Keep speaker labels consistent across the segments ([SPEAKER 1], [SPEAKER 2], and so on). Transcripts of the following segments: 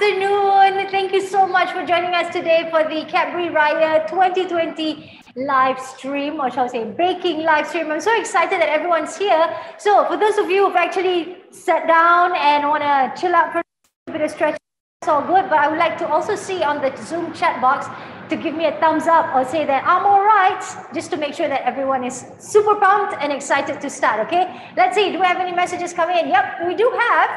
[SPEAKER 1] afternoon. Thank you so much for joining us today for the Cadbury Raya 2020 live stream, or shall I say baking live stream. I'm so excited that everyone's here. So for those of you who've actually sat down and want to chill out for a bit of stretch, it's all good. But I would like to also see on the Zoom chat box to give me a thumbs up or say that I'm all right, just to make sure that everyone is super pumped and excited to start, okay? Let's see, do we have any messages coming in? Yep, we do have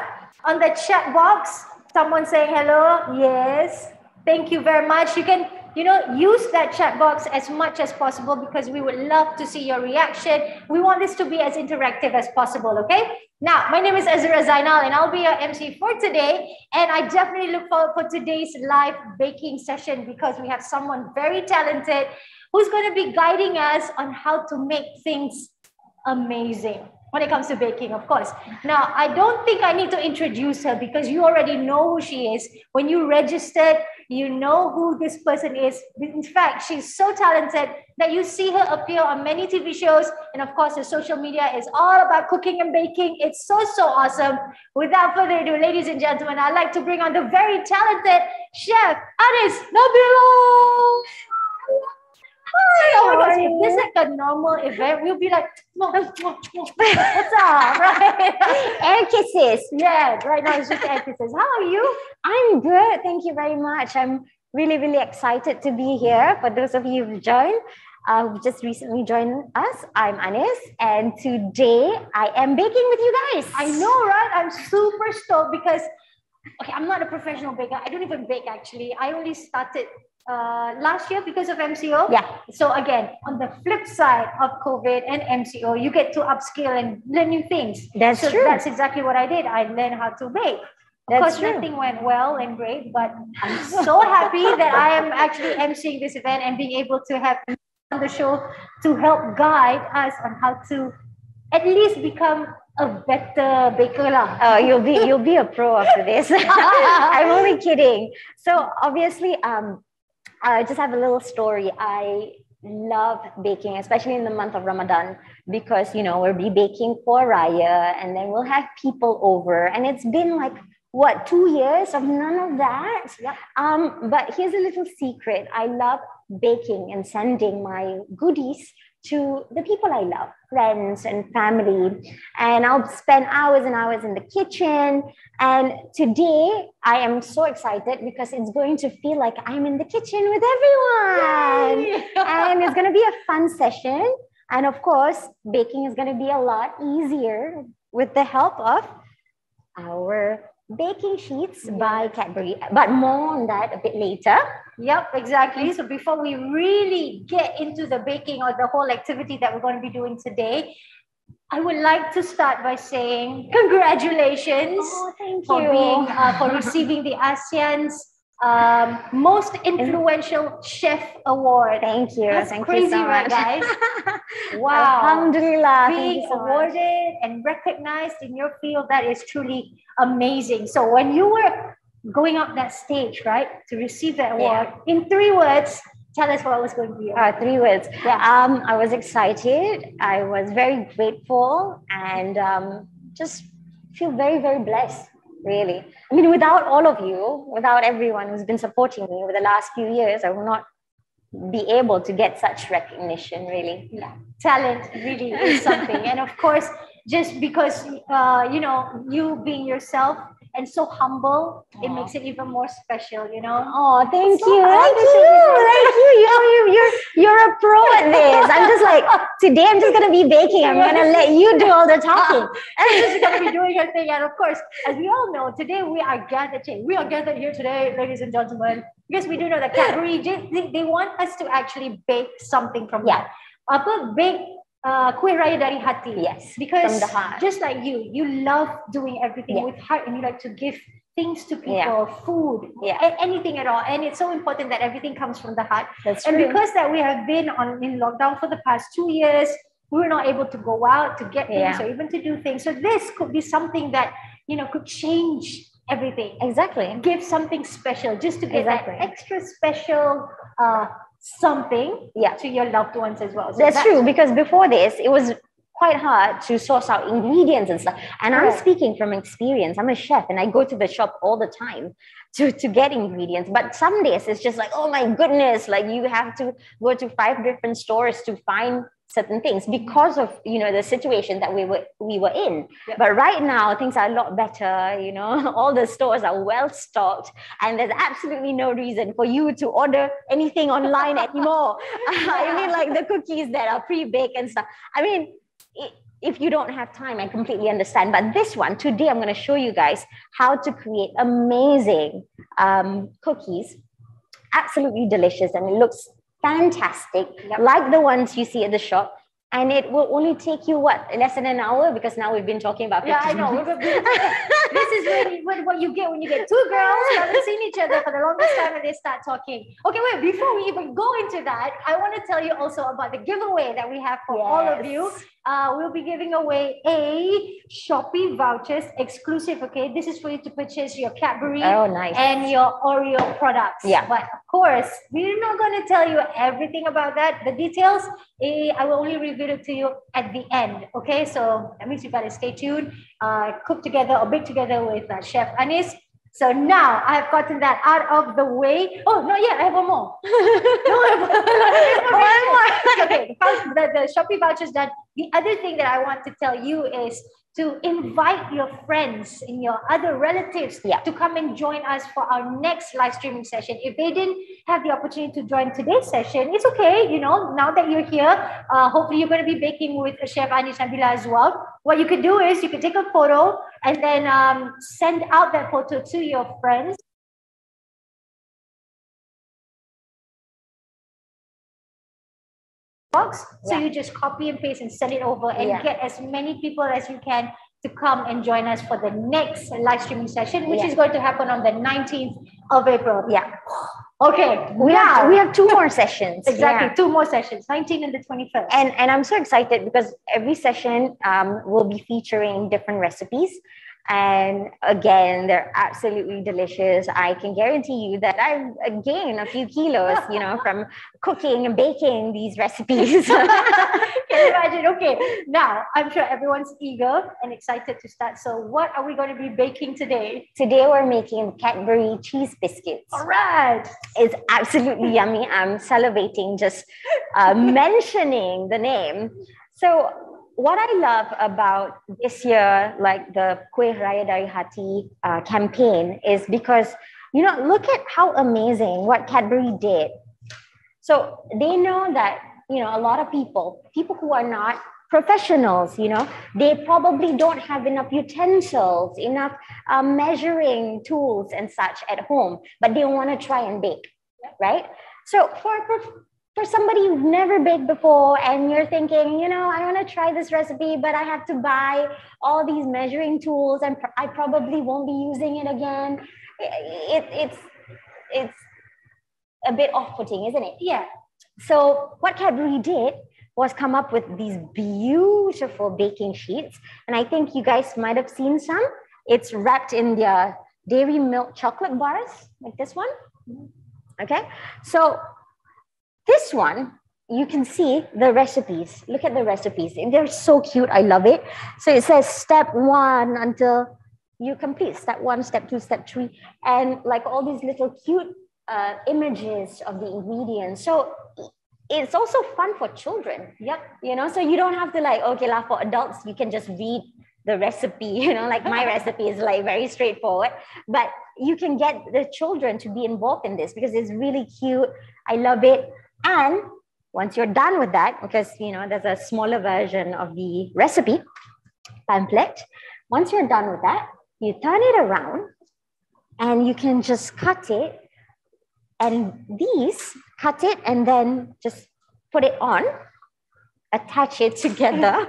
[SPEAKER 1] on the chat box, someone saying hello. Yes, thank you very much. You can, use that chat box as much as possible because we would love to see your reaction. We want this to be as interactive as possible, okay? Now, my name is Azura Zainal and I'll be your MC for today. And I definitely look forward for today's live baking session because we have someone very talented who's going to be guiding us on how to make things amazing when it comes to baking, of course. Now, I don't think I need to introduce her because you already know who she is. When you registered, you know who this person is. In fact, she's so talented that you see her appear on many TV shows. And of course, her social media is all about cooking and baking. It's so, so awesome. Without further ado, ladies and gentlemen, I'd like to bring on the very talented chef, Anis Nabilo. Oh my gosh, if this is like a normal event, we'll be like, what's up, right?
[SPEAKER 2] Air kisses.
[SPEAKER 1] Yeah, right now it's just air kisses. How are you?
[SPEAKER 2] I'm good. Thank you very much. I'm really, really excited to be here. For those of you who've joined, who just recently joined us, I'm Anis, and today I am baking with you guys.
[SPEAKER 1] I know, right? I'm super stoked because, okay, I'm not a professional baker. I don't even bake actually. I only started last year because of MCO.
[SPEAKER 2] Yeah.
[SPEAKER 1] So again, on the flip side of COVID and MCO, you get to upskill and learn new things.
[SPEAKER 2] That's true.
[SPEAKER 1] That's exactly what I did. I learned how to bake. Of course, nothing went well and great, but I'm so happy that I am actually emceeing this event and being able to have on the show to help guide us on how to at least become a better baker lah.
[SPEAKER 2] Oh, you'll be a pro after this. I'm only kidding. So obviously, I just have a little story. I love baking, especially in the month of Ramadan, because we'll be baking for Raya, and then we'll have people over, and it's been like 2 years of none of that.
[SPEAKER 1] Yep.
[SPEAKER 2] But here's a little secret. I love baking and sending my goodies to the people I love, friends and family. And I'll spend hours and hours in the kitchen. And today I am so excited because it's going to feel like I'm in the kitchen with everyone.
[SPEAKER 1] Yay!
[SPEAKER 2] And it's going to be a fun session. And of course, baking is going to be a lot easier with the help of our baking sheets by Cadbury, but more on that a bit later.
[SPEAKER 1] Yep, exactly. So before we really get into the baking or the whole activity that we're going to be doing today, I would like to start by saying congratulations for receiving the ASEAN's most influential chef award.
[SPEAKER 2] Thank you.
[SPEAKER 1] That's
[SPEAKER 2] Thank
[SPEAKER 1] crazy,
[SPEAKER 2] you so
[SPEAKER 1] right,
[SPEAKER 2] much.
[SPEAKER 1] guys? Wow.
[SPEAKER 2] Alhamdulillah.
[SPEAKER 1] Being awarded and recognized in your field, that is truly amazing. So when you were going up that stage, right, to receive that award, in 3 words, tell us what was going to be.
[SPEAKER 2] 3 words.
[SPEAKER 1] Yeah.
[SPEAKER 2] I was excited. I was very grateful and just feel very, very blessed, really. I mean, without all of you, without everyone who's been supporting me over the last few years, I will not be able to get such recognition, really.
[SPEAKER 1] Yeah. Talent really is something. And of course, just because, you being yourself and so humble, it makes it even more special,
[SPEAKER 2] Oh, thank you. You're a pro at this. I'm just like, today I'm just going to be baking. I'm going to let you do all the talking.
[SPEAKER 1] She's going to be doing her thing. And of course, as we all know, today we are gathered here today, ladies and gentlemen, because we do know that Cadbury, they want us to actually bake something from that. Bake Kuih Raya dari hati.
[SPEAKER 2] Yes,
[SPEAKER 1] because
[SPEAKER 2] from the heart.
[SPEAKER 1] Just like you love doing everything with heart, and you like to give things to people, food, anything at all. And it's so important that everything comes from the heart.
[SPEAKER 2] That's
[SPEAKER 1] and
[SPEAKER 2] true.
[SPEAKER 1] Because that we have been in lockdown for the past 2 years, we were not able to go out to get things or even to do things. So this could be something that could change everything.
[SPEAKER 2] Exactly.
[SPEAKER 1] Give something special, just to get that extra special something to your loved ones as well. So
[SPEAKER 2] that's true, because before this, it was quite hard to source out ingredients and stuff. And I'm speaking from experience. I'm a chef and I go to the shop all the time to get ingredients. But some days it's just like, oh my goodness, like you have to go to 5 different stores to find certain things because of, you know, the situation that we were in. But right now things are a lot better, you know, all the stores are well stocked and there's absolutely no reason for you to order anything online anymore. I mean, like the cookies that are pre-baked and stuff. I mean, if you don't have time, I completely understand. But this one, today, I'm going to show you guys how to create amazing cookies. Absolutely delicious. And it looks fantastic, like the ones you see at the shop. And it will only take you, what, less than an hour? Because now we've been talking about 15
[SPEAKER 1] I know. This is what you get when you get 2 girls who haven't seen each other for the longest time and they start talking. Okay, wait, before we even go into that, I want to tell you also about the giveaway that we have for all of you. We'll be giving away a Shopee vouchers exclusive. Okay, this is for you to purchase your Cadbury and your Oreo products. But of course, we're not going to tell you everything about that. The details, I will only reveal it to you at the end. Okay, so that means you gotta stay tuned. Cook together or bake together with Chef Anis. So now I have gotten that out of the way. Oh, not yet. I have one more. Okay, the Shopee vouchers done. The other thing that I want to tell you is to invite your friends and your other relatives to come and join us for our next live streaming session. If they didn't have the opportunity to join today's session, it's okay. You know, now that you're here, hopefully you're going to be baking with Chef Anis Nabila as well. What you could do is you could take a photo and then send out that photo to your friends. So you just copy and paste and send it over and get as many people as you can to come and join us for the next live streaming session, which is going to happen on the 19th of April. Okay,
[SPEAKER 2] we have 2 more sessions.
[SPEAKER 1] Exactly, 2 more sessions, 19th and the 21st.
[SPEAKER 2] And I'm so excited because every session will be featuring different recipes. And again, they're absolutely delicious. I can guarantee you that I've gained a few kilos, you know, from cooking and baking these recipes.
[SPEAKER 1] Can you imagine? Okay, now I'm sure everyone's eager and excited to start. So what are we going to be baking today?
[SPEAKER 2] Today we're making Cadbury cheese biscuits.
[SPEAKER 1] All right.
[SPEAKER 2] It's absolutely yummy. I'm salivating just mentioning the name. So what I love about this year, like the Kueh Raya Dari Hati campaign, is because, you know, look at how amazing what Cadbury did. So they know that, you know, a lot of people who are not professionals, you know, they probably don't have enough utensils, enough measuring tools and such at home, but they want to try and bake, right? So for somebody who's never baked before and you're thinking, you know, I want to try this recipe, but I have to buy all these measuring tools and I probably won't be using it again. It's a bit off-putting, isn't it?
[SPEAKER 1] Yeah.
[SPEAKER 2] So what Cadbury did was come up with these beautiful baking sheets. And I think you guys might have seen some. It's wrapped in their dairy milk chocolate bars, like this one. Okay. So this one, you can see the recipes. Look at the recipes. They're so cute. I love it. So it says step 1 until you complete step 1, step 2, step 3. And like all these little cute images of the ingredients. So it's also fun for children. You know, so you don't have to like, okay, for adults, you can just read the recipe, you know, like my recipe is like very straightforward, but you can get the children to be involved in this because it's really cute. I love it. And once you're done with that, because, you know, there's a smaller version of the recipe pamphlet. Once you're done with that, you turn it around and you can just cut it. And cut it and then just put it on, attach it together.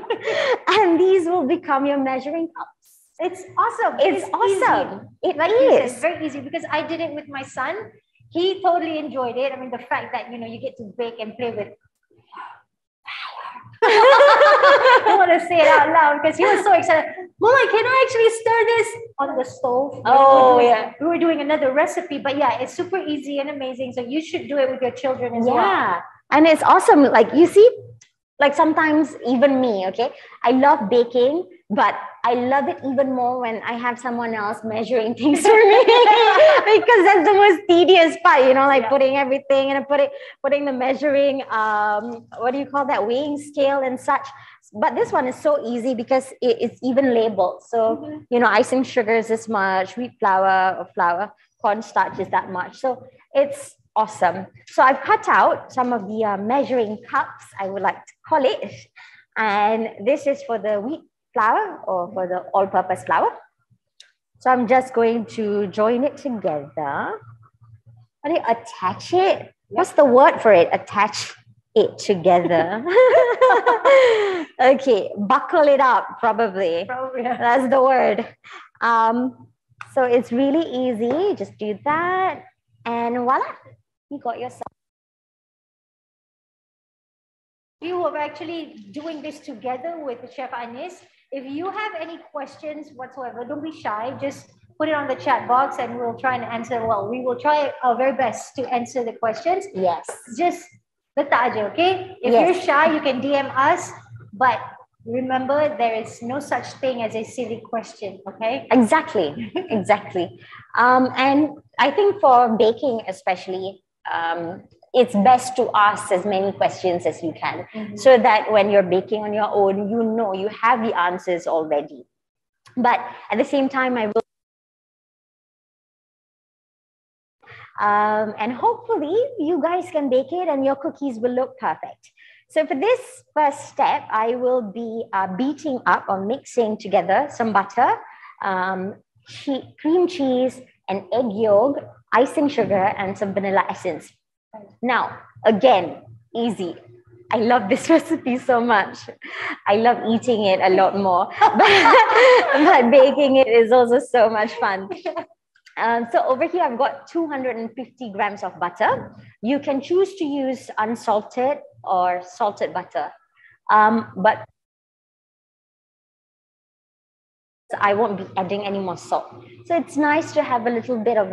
[SPEAKER 2] And these will become your measuring cups.
[SPEAKER 1] It's awesome.
[SPEAKER 2] It's awesome.
[SPEAKER 1] It is. It's very easy because I did it with my son. He totally enjoyed it. I mean, the fact that, you know, you get to bake and play with I don't want to say it out loud because he was so excited. Mama, can I actually stir this on the stove? We were doing another recipe, but yeah, it's super easy and amazing. So you should do it with your children as well.
[SPEAKER 2] Yeah. And it's awesome. Like you see, Like sometimes even me, okay, I love baking, but I love it even more when I have someone else measuring things for me because that's the most tedious part, you know, like putting everything and putting the measuring, what do you call that, weighing scale and such. But this one is so easy because it's even labeled. So, you know, icing sugar is this much, wheat flour or flour, cornstarch is that much. So it's awesome. So I've cut out some of the measuring cups, I would like to call it. And this is for the wheat flour or for the all-purpose flour. So I'm just going to join it together. How do you attach it? What's the word for it? Attach it together. Okay, buckle it up, probably. That's the word. So it's really easy. Just do that. And voila, you got yourself.
[SPEAKER 1] You were actually doing this together with Chef Anis. If you have any questions whatsoever, don't be shy. Just put it on the chat box and we'll try and answer. Well, we will try our very best to answer the questions.
[SPEAKER 2] Yes.
[SPEAKER 1] Just letak aja, okay? If you're shy, you can DM us. But remember, there is no such thing as a silly question, okay?
[SPEAKER 2] Exactly, exactly. And I think for baking especially, it's best to ask as many questions as you can so that when you're baking on your own, you know, you have the answers already. But at the same time, I will and hopefully you guys can bake it and your cookies will look perfect. So for this first step, I will be beating up or mixing together some butter, cream cheese, and egg yolk, icing sugar, and some vanilla essence. Now, again, easy. I love this recipe so much. I love eating it a lot more, but baking it is also so much fun. So over here, I've got 250 grams of butter. You can choose to use unsalted or salted butter. But I won't be adding any more salt. So it's nice to have a little bit of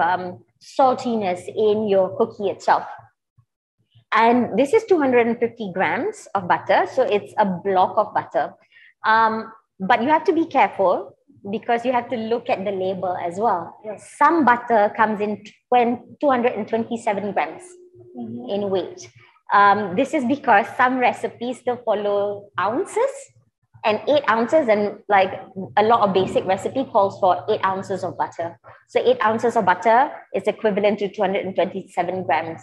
[SPEAKER 2] saltiness in your cookie itself. And this is 250 grams of butter. So it's a block of butter. But you have to be careful because you have to look at the label as well. Yes. Some butter comes in 227 grams in weight. This is because some recipes still follow ounces and 8 ounces, and like a lot of basic recipe calls for 8 ounces of butter. So 8 ounces of butter is equivalent to 227 grams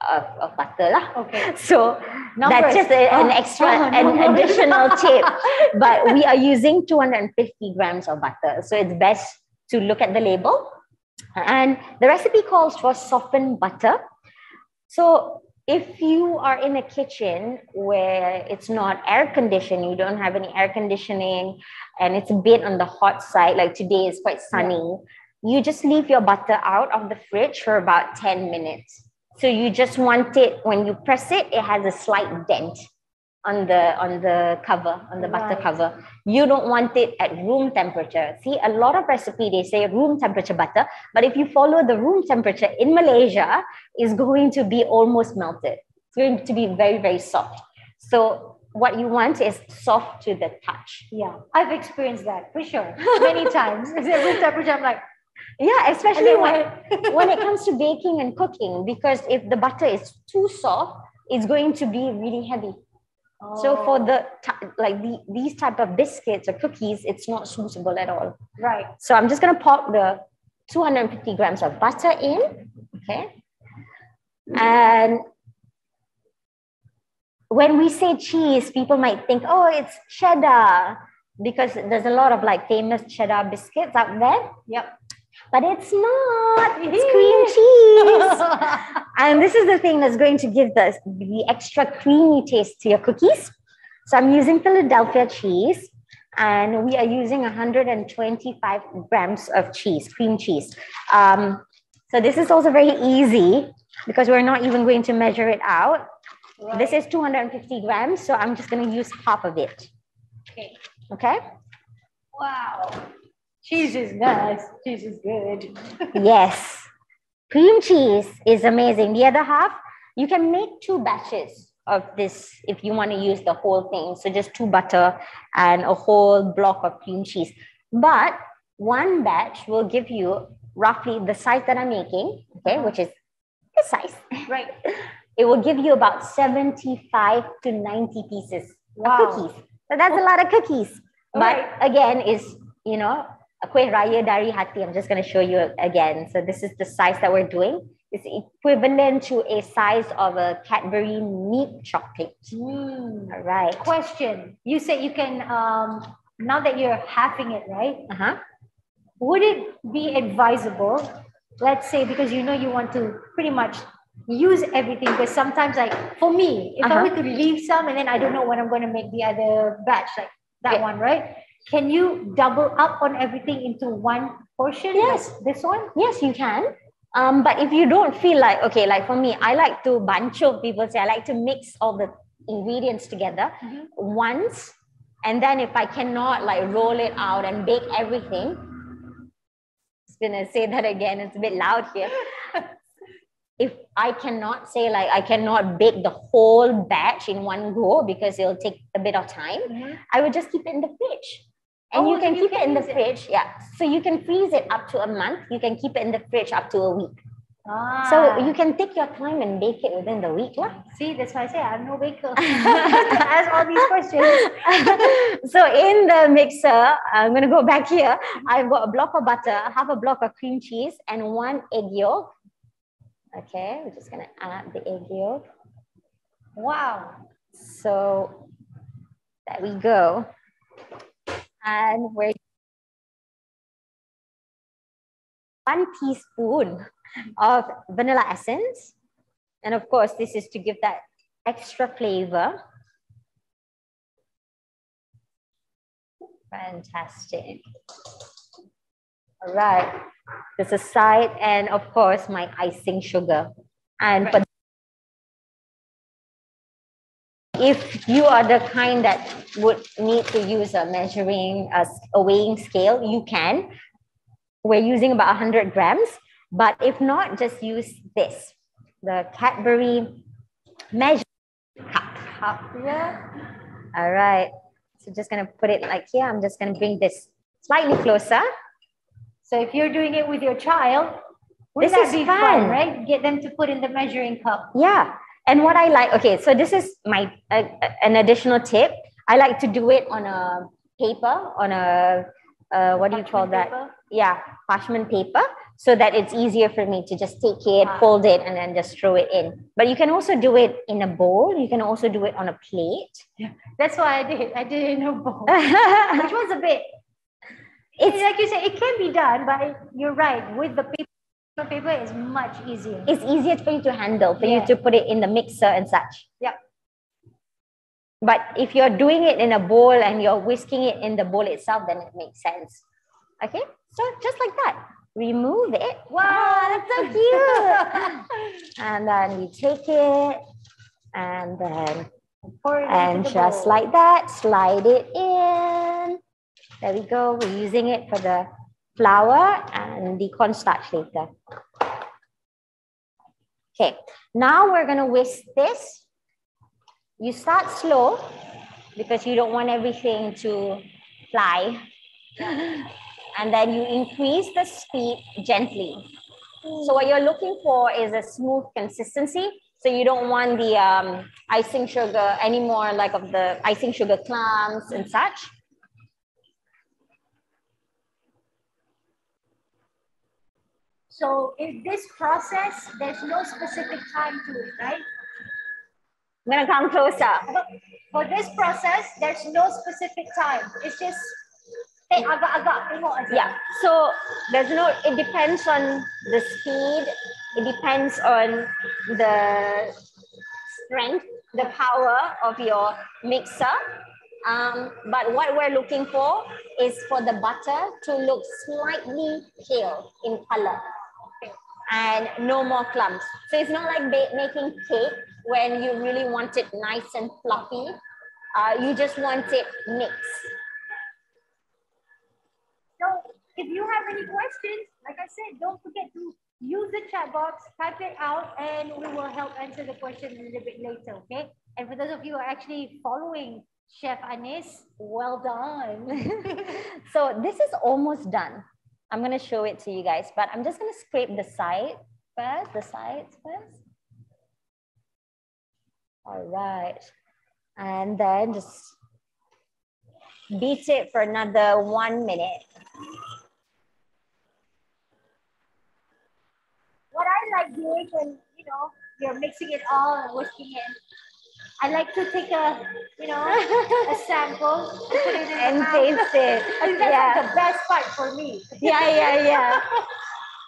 [SPEAKER 2] of butter lah. Okay. So numbers. That's just an extra, an additional tip. But we are using 250 grams of butter. So it's best to look at the label. And the recipe calls for softened butter. So if you are in a kitchen where it's not air conditioned, you don't have any air conditioning, and it's a bit on the hot side, like today is quite sunny, you just leave your butter out of the fridge for about 10 minutes. So you just want it, when you press it, it has a slight dent on the cover, on the butter cover. You don't want it at room temperature. See, a lot of recipe, they say room temperature butter, but if you follow the room temperature in Malaysia, is going to be almost melted. It's going to be very, very soft. So what you want is soft to the touch.
[SPEAKER 1] Yeah, I've experienced that for sure. Many times. At room temperature, I'm like,
[SPEAKER 2] yeah, especially when it comes to baking and cooking, because if the butter is too soft, it's going to be really heavy. Oh. So for these type of biscuits or cookies, it's not suitable at all.
[SPEAKER 1] Right.
[SPEAKER 2] So I'm just going to pop the 250 grams of butter in. Okay. And when we say cheese, people might think, oh, it's cheddar, because there's a lot of like famous cheddar biscuits out there.
[SPEAKER 1] Yep.
[SPEAKER 2] But it's not, it's cream cheese. And this is the thing that's going to give the extra creamy taste to your cookies. So I'm using Philadelphia cheese, and we are using 125 grams of cheese, cream cheese. So this is also very easy because we're not even going to measure it out. Right. This is 250 grams, so I'm just going to use half of it.
[SPEAKER 1] Okay.
[SPEAKER 2] Okay?
[SPEAKER 1] Wow. Cheese is nice. Cheese is good.
[SPEAKER 2] Yes. Cream cheese is amazing. The other half, you can make 2 batches of this if you want to use the whole thing. So just 2 butter and a whole block of cream cheese. But one batch will give you roughly the size that I'm making, okay, which is this size.
[SPEAKER 1] Right.
[SPEAKER 2] It will give you about 75 to 90 pieces of cookies. So that's a lot of cookies. But again, is, you know, Kueh Raya Dari Hati. I'm just going to show you again. So this is the size that we're doing. It's equivalent to a size of a Cadbury meat chocolate. All right.
[SPEAKER 1] Question. You said you can, now that you're halving it, right? Would it be advisable, let's say, because you know you want to pretty much use everything, because sometimes, like for me, if I were to leave some and then I don't know when I'm going to make the other batch, like that one, right? Can you double up on everything into one portion?
[SPEAKER 2] Yes.
[SPEAKER 1] Like this one?
[SPEAKER 2] Yes, you can. But if you don't feel like, okay, like for me, I like to bancho, people say, I like to mix all the ingredients together once. And then if I cannot like roll it out and bake everything, I'm going to say that again, it's a bit loud here. If I cannot say like, I cannot bake the whole batch in one go because it'll take a bit of time, I would just keep it in the fridge. And you can keep it in the fridge. Yeah. So you can freeze it up to a month. You can keep it in the fridge up to a week. So you can take your time and bake it within the week.
[SPEAKER 1] See, that's why I say I'm no baker. Ask all these questions.
[SPEAKER 2] So in the mixer, I'm going to go back here. I've got a block of butter, half a block of cream cheese, and 1 egg yolk. Okay, we're just going to add the egg yolk.
[SPEAKER 1] Wow.
[SPEAKER 2] So there we go. And we're 1 teaspoon of vanilla essence. And of course, this is to give that extra flavor. Fantastic. All right. This aside, and of course, my icing sugar. And for if you are the kind that would need to use a weighing scale, you can. We're using about 100 grams, but if not, just use this, the Cadbury measure cup. All right. So just gonna put it like here. I'm just gonna bring this slightly closer.
[SPEAKER 1] So if you're doing it with your child, wouldn't that be fun, right? Get them to put in the measuring cup.
[SPEAKER 2] Yeah. And what I like, okay, so this is my an additional tip. I like to do it on a paper, on a, what do you call that?
[SPEAKER 1] Paper?
[SPEAKER 2] Yeah, parchment paper, so that it's easier for me to just take it, fold it, and then just throw it in. But you can also do it in a bowl. You can also do it on a plate.
[SPEAKER 1] Yeah, that's what I did. I did it in a bowl, which was a bit, it's like you say, it can be done, but you're right. With the paper is much easier.
[SPEAKER 2] It's easier for you to handle, for you to put it in the mixer and such.
[SPEAKER 1] Yeah.
[SPEAKER 2] But if you're doing it in a bowl and you're whisking it in the bowl itself, then it makes sense. Okay, so just like that, remove it. Wow, that's so cute. And then we take it and then pour it and just bowl. Like that, slide it in. There we go. We're using it for the flour and the cornstarch later. Okay, now we're gonna whisk this. You start slow because you don't want everything to fly. And then you increase the speed gently. So what you're looking for is a smooth consistency. So you don't want the icing sugar anymore, like of the icing sugar clumps and such.
[SPEAKER 1] So in this process, there's no specific time to it, right?
[SPEAKER 2] I'm gonna come closer.
[SPEAKER 1] For this process, there's no specific time. It's just, hey, agak-agak, tengok aja.
[SPEAKER 2] Yeah, so there's no, it depends on the speed. It depends on the strength, the power of your mixer. But what we're looking for is for the butter to look slightly pale in color and no more clumps. So it's not like making cake when you really want it nice and fluffy. You just want it mixed.
[SPEAKER 1] So if you have any questions, like I said, don't forget to use the chat box, type it out, and we will help answer the question a little bit later, okay? And for those of you who are actually following Chef Anis, well done.
[SPEAKER 2] So this is almost done. I'm going to show it to you guys, but I'm just going to scrape the sides first. All right. And then just beat it for another 1 minute.
[SPEAKER 1] What I like doing when, you're mixing it all and whisking it, I like to take a sample and put it in
[SPEAKER 2] And
[SPEAKER 1] the mouth.
[SPEAKER 2] taste it.
[SPEAKER 1] I think that's like the best part for me.
[SPEAKER 2] Yeah.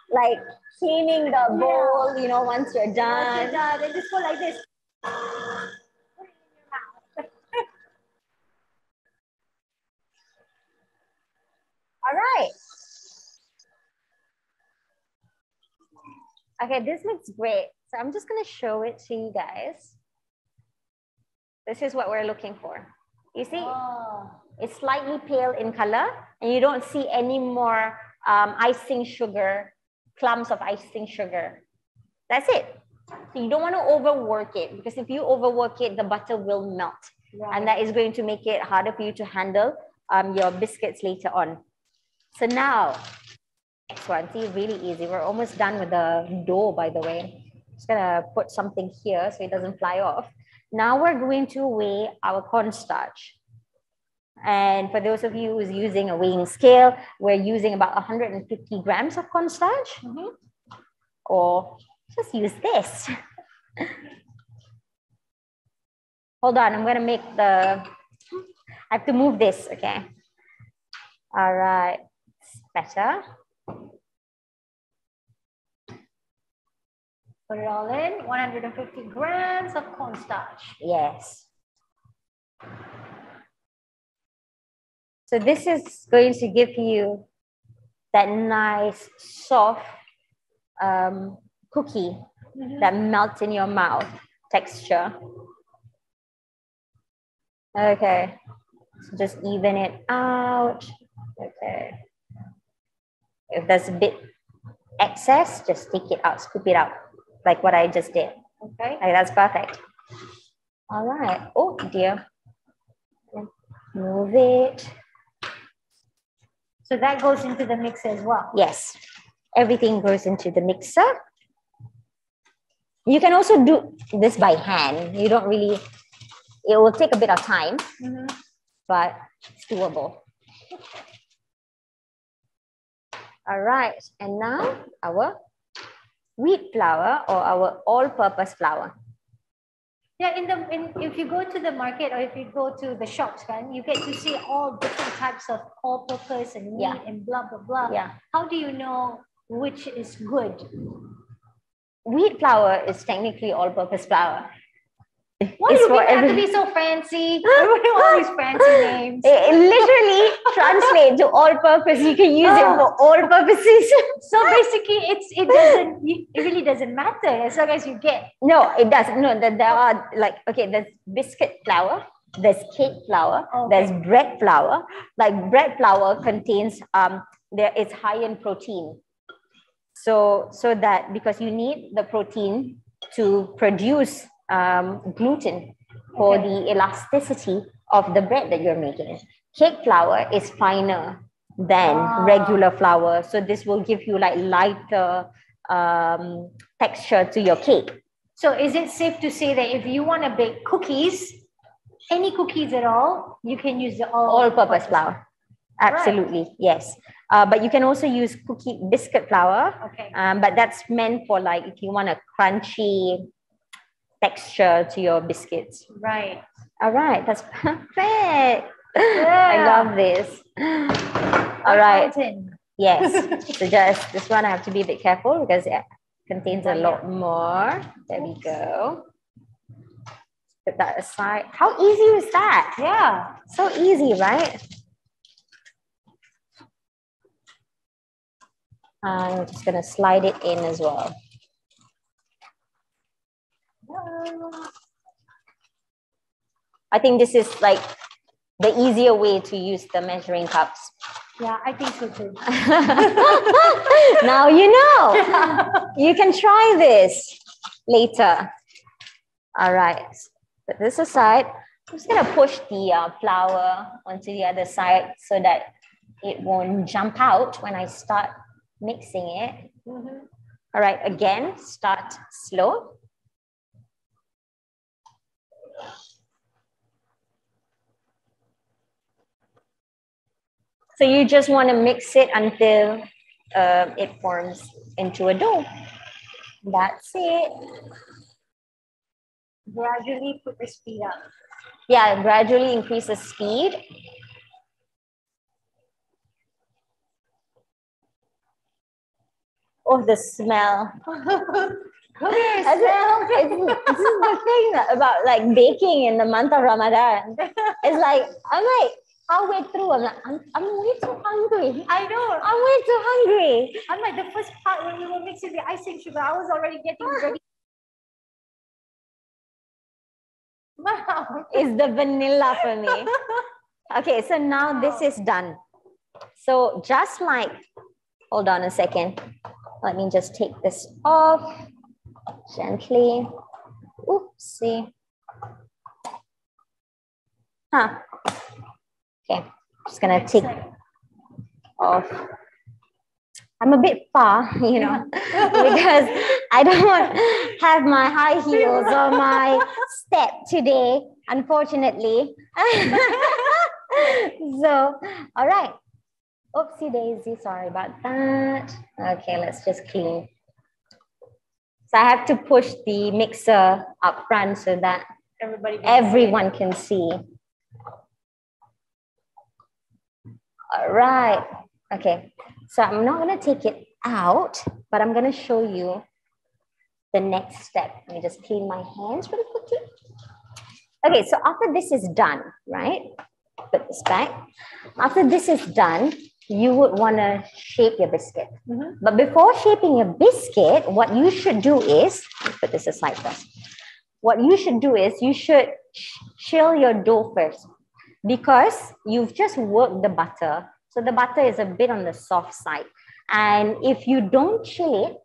[SPEAKER 2] Like cleaning the bowl, once you're done.
[SPEAKER 1] Once you're done, and just go like this. Put it in your mouth.
[SPEAKER 2] All right. Okay, this looks great. So I'm just going to show it to you guys. This is what we're looking for. You see, it's slightly pale in color, and you don't see any more icing sugar, clumps of icing sugar. That's it. So you don't want to overwork it, because if you overwork it, the butter will melt. Right. And that is going to make it harder for you to handle your biscuits later on. So now, next one, see, really easy. We're almost done with the dough, by the way. Just gonna put something here so it doesn't fly off. Now we're going to weigh our cornstarch. And for those of you who's using a weighing scale, we're using about 150 grams of cornstarch. Or just use this. Hold on, I'm gonna make I have to move this, okay? All right, it's better.
[SPEAKER 1] Put it all in, 150 grams of cornstarch.
[SPEAKER 2] Yes. So this is going to give you that nice, soft cookie that melts in your mouth texture. Okay, so just even it out. Okay. If there's a bit excess, just take it out, scoop it out, like what I just did. Okay, like that's perfect. All right. Oh dear. Move it.
[SPEAKER 1] So that goes into the mixer as well?
[SPEAKER 2] Yes. Everything goes into the mixer. You can also do this by hand. You don't really, it will take a bit of time, but it's doable. All right. And now our wheat flour or our all-purpose flour.
[SPEAKER 1] Yeah, if you go to the market or if you go to the shops, right, you get to see all different types of all-purpose and meat and blah, blah, blah.
[SPEAKER 2] Yeah.
[SPEAKER 1] How do you know which is good?
[SPEAKER 2] Wheat flour is technically all-purpose flour.
[SPEAKER 1] Why do you have to be so fancy? Everybody all these fancy names.
[SPEAKER 2] It literally translates to all-purpose. You can use it for all purposes.
[SPEAKER 1] So basically, it really doesn't matter as long as you get.
[SPEAKER 2] No, it doesn't. No, there are there's biscuit flour, there's cake flour, there's bread flour. Like bread flour contains it's high in protein. So that because you need the protein to produce gluten for the elasticity of the bread that you're making. Cake flour is finer than regular flour. So this will give you like lighter texture to your cake.
[SPEAKER 1] So is it safe to say that if you want to bake cookies, any cookies at all, you can use the
[SPEAKER 2] all-purpose flour? Absolutely, right. Yes. But you can also use biscuit flour.
[SPEAKER 1] Okay.
[SPEAKER 2] But that's meant for like if you want a crunchy texture to your biscuits.
[SPEAKER 1] Right.
[SPEAKER 2] All right, that's perfect. I love this. All right. Yes. So just this one I have to be a bit careful because it contains a lot more. There we go. Put that aside. How easy is that?
[SPEAKER 1] Yeah.
[SPEAKER 2] So easy, right? I'm just gonna slide it in as well. I think this is like the easier way to use the measuring cups.
[SPEAKER 1] Yeah, I think so too.
[SPEAKER 2] Now you know. You can try this later. All right. Put this aside. I'm just going to push the flour onto the other side so that it won't jump out when I start mixing it.
[SPEAKER 1] Mm-hmm.
[SPEAKER 2] All right, again, start slow. So you just want to mix it until it forms into a dough. That's it.
[SPEAKER 1] Gradually put the speed up.
[SPEAKER 2] Yeah, gradually increase the speed. Oh, the smell.
[SPEAKER 1] This
[SPEAKER 2] This is the thing about like baking in the month of Ramadan. It's like, I'm like, halfway through, I'm way too hungry.
[SPEAKER 1] I know.
[SPEAKER 2] I'm way too hungry.
[SPEAKER 1] I'm like the first part when we were mixing the icing sugar, I was already getting ready. Wow.
[SPEAKER 2] It's the vanilla for me. Okay, so now this is done. So just like, hold on a second. Let me just take this off gently. Oopsie. Okay, just gonna take off. I'm a bit far, you know, because I don't have my high heels or my step today, unfortunately. So, all right. Oopsie daisy, sorry about that. Okay, let's just clean. So I have to push the mixer up front so that everyone can see. All right. Okay. So I'm not going to take it out, but I'm going to show you the next step. Let me just clean my hands really quickly. Okay. So after this is done, right? Put this back. After this is done, you would want to shape your biscuit. Mm-hmm. But before shaping your biscuit, what you should do is, put this aside first. What you should do is you should chill your dough first because you've just worked the butter. So the butter is a bit on the soft side. And if you don't chill it,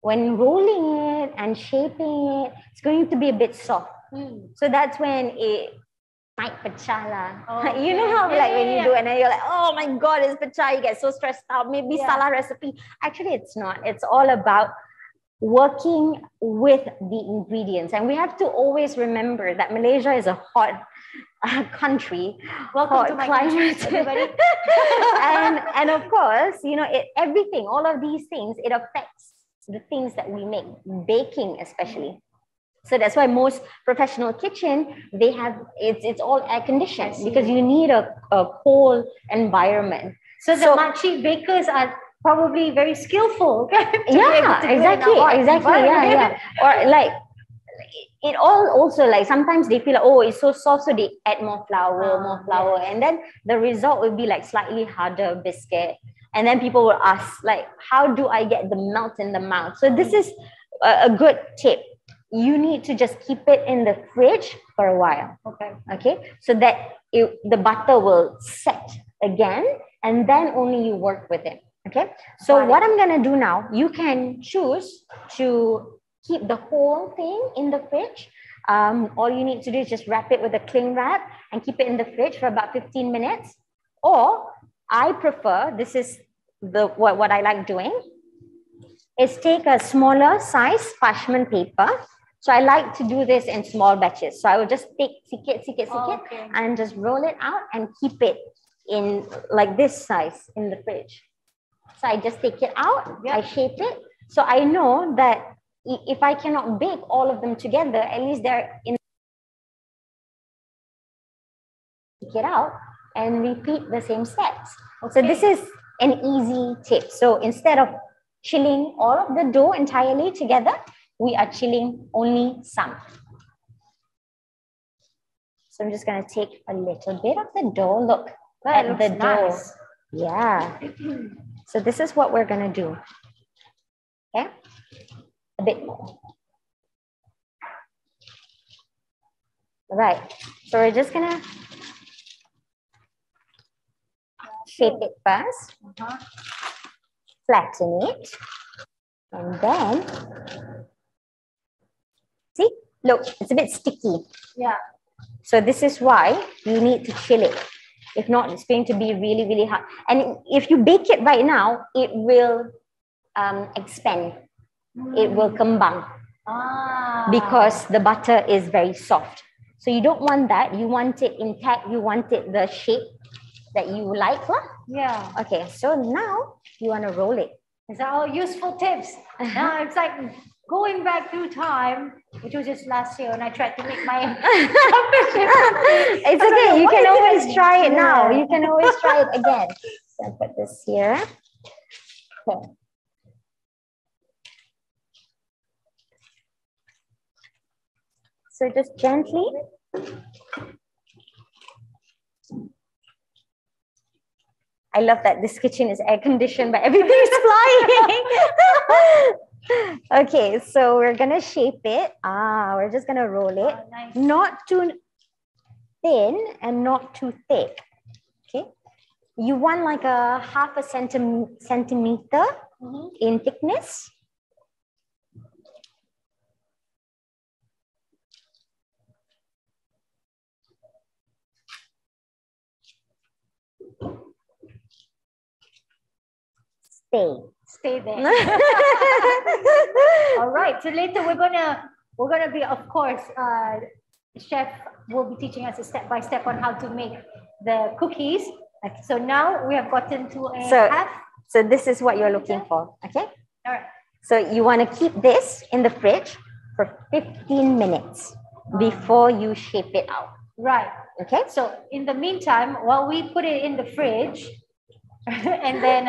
[SPEAKER 2] when rolling it and shaping it, it's going to be a bit soft. So that's when it might pecah lah. Okay. You know how when you do and then you're like, oh my God, it's pecah. You get so stressed out. Maybe salah recipe. Actually, it's not. It's all about working with the ingredients. And we have to always remember that Malaysia is a hot country.
[SPEAKER 1] Welcome to my climate, everybody.
[SPEAKER 2] and of course, you know, everything, all of these things, it affects the things that we make, baking especially. So that's why most professional kitchen, they have, it's all air conditioned because you need a cold environment.
[SPEAKER 1] So the makcik bakers are probably very skillful.
[SPEAKER 2] Exactly. Yeah. Or like, it all also like sometimes they feel like, oh, it's so soft, so they add more flour, and then the result will be like slightly harder biscuit. And then people will ask like, how do I get the melt in the mouth? So this is a good tip. You need to just keep it in the fridge for a while. Okay. So that the butter will set again, and then only you work with it. Okay. So what I'm gonna do now, you can choose to keep the whole thing in the fridge. All you need to do is just wrap it with a cling wrap and keep it in the fridge for about 15 minutes. Or I prefer, this is what I like doing, is take a smaller size parchment paper. So I like to do this in small batches. So I will just take sikit, and just roll it out and keep it in like this size in the fridge. So I just take it out, I shape it. So I know that if I cannot bake all of them together, at least they're in. Take it out and repeat the same steps. So this is an easy tip. So instead of chilling all of the dough entirely together, we are chilling only some. So I'm just going to take a little bit of the dough. Look at the dough. Yeah. So this is what we're going to do. Okay. A bit more. All right. So we're just going to shape it first, flatten it, and then, see, look, it's a bit sticky.
[SPEAKER 1] Yeah.
[SPEAKER 2] So this is why you need to chill it. If not, it's going to be really, really hard. And if you bake it right now, it will expand. It will kembang because the butter is very soft. So you don't want that. You want it intact. You want it the shape that you like. Huh?
[SPEAKER 1] Yeah.
[SPEAKER 2] Okay, so now you want to roll it.
[SPEAKER 1] These are all useful tips. Now it's like going back through time, which was just last year when I tried to make my
[SPEAKER 2] It's okay. You can always try it now. You can always try it again. So I'll put this here. Okay. So just gently. I love that this kitchen is air conditioned, but everything's flying. Okay, so we're gonna shape it. We're just gonna roll it.
[SPEAKER 1] Nice.
[SPEAKER 2] Not too thin and not too thick. Okay, you want like a half a centimeter in thickness.
[SPEAKER 1] Stay there. All right. So later we're gonna be, of course, chef will be teaching us a step by step on how to make the cookies. Okay. So now we have gotten to a half.
[SPEAKER 2] So this is what you're looking for. Okay.
[SPEAKER 1] All right.
[SPEAKER 2] So you want to keep this in the fridge for 15 minutes before you shape it out.
[SPEAKER 1] Right.
[SPEAKER 2] Okay.
[SPEAKER 1] So in the meantime, while we put it in the fridge, and then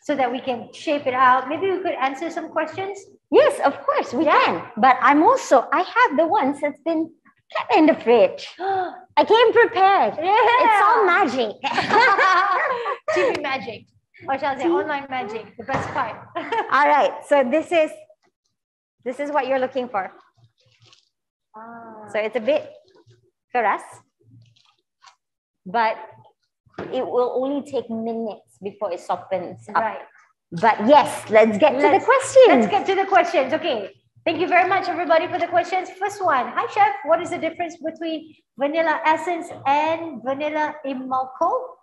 [SPEAKER 1] so that we can shape it out, maybe we could answer some questions.
[SPEAKER 2] Yes, of course we can. But I have the ones that's been kept in the fridge. I came prepared. Yeah. It's all magic.
[SPEAKER 1] TV magic. Or shall I say online magic, the best part.
[SPEAKER 2] All right. So this is what you're looking for. So it's a bit keras, but it will only take minutes before it softens up.
[SPEAKER 1] Right.
[SPEAKER 2] But yes, let's get to the questions.
[SPEAKER 1] Let's get to the questions. Okay. Thank you very much, everybody, for the questions. First one. Hi, Chef. What is the difference between vanilla essence and vanilla Immortal?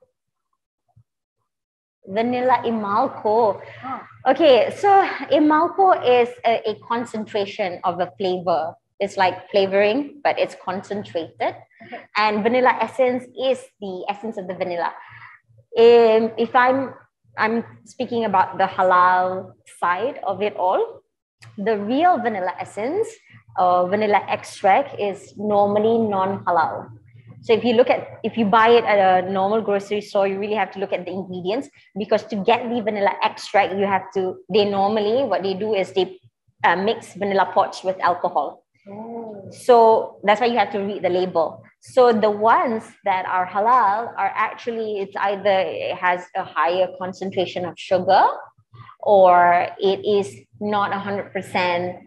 [SPEAKER 2] Vanilla Immortal. Okay, so Immortal is a concentration of a flavor. It's like flavoring, but it's concentrated. Okay. And vanilla essence is the essence of the vanilla. If I'm speaking about the halal side of it all, the real vanilla essence or vanilla extract is normally non-halal. So if you buy it at a normal grocery store, you really have to look at the ingredients, because to get the vanilla extract, what they do is they mix vanilla pods with alcohol. So that's why you have to read the label. So the ones that are halal are actually, it has a higher concentration of sugar, or it is not 100%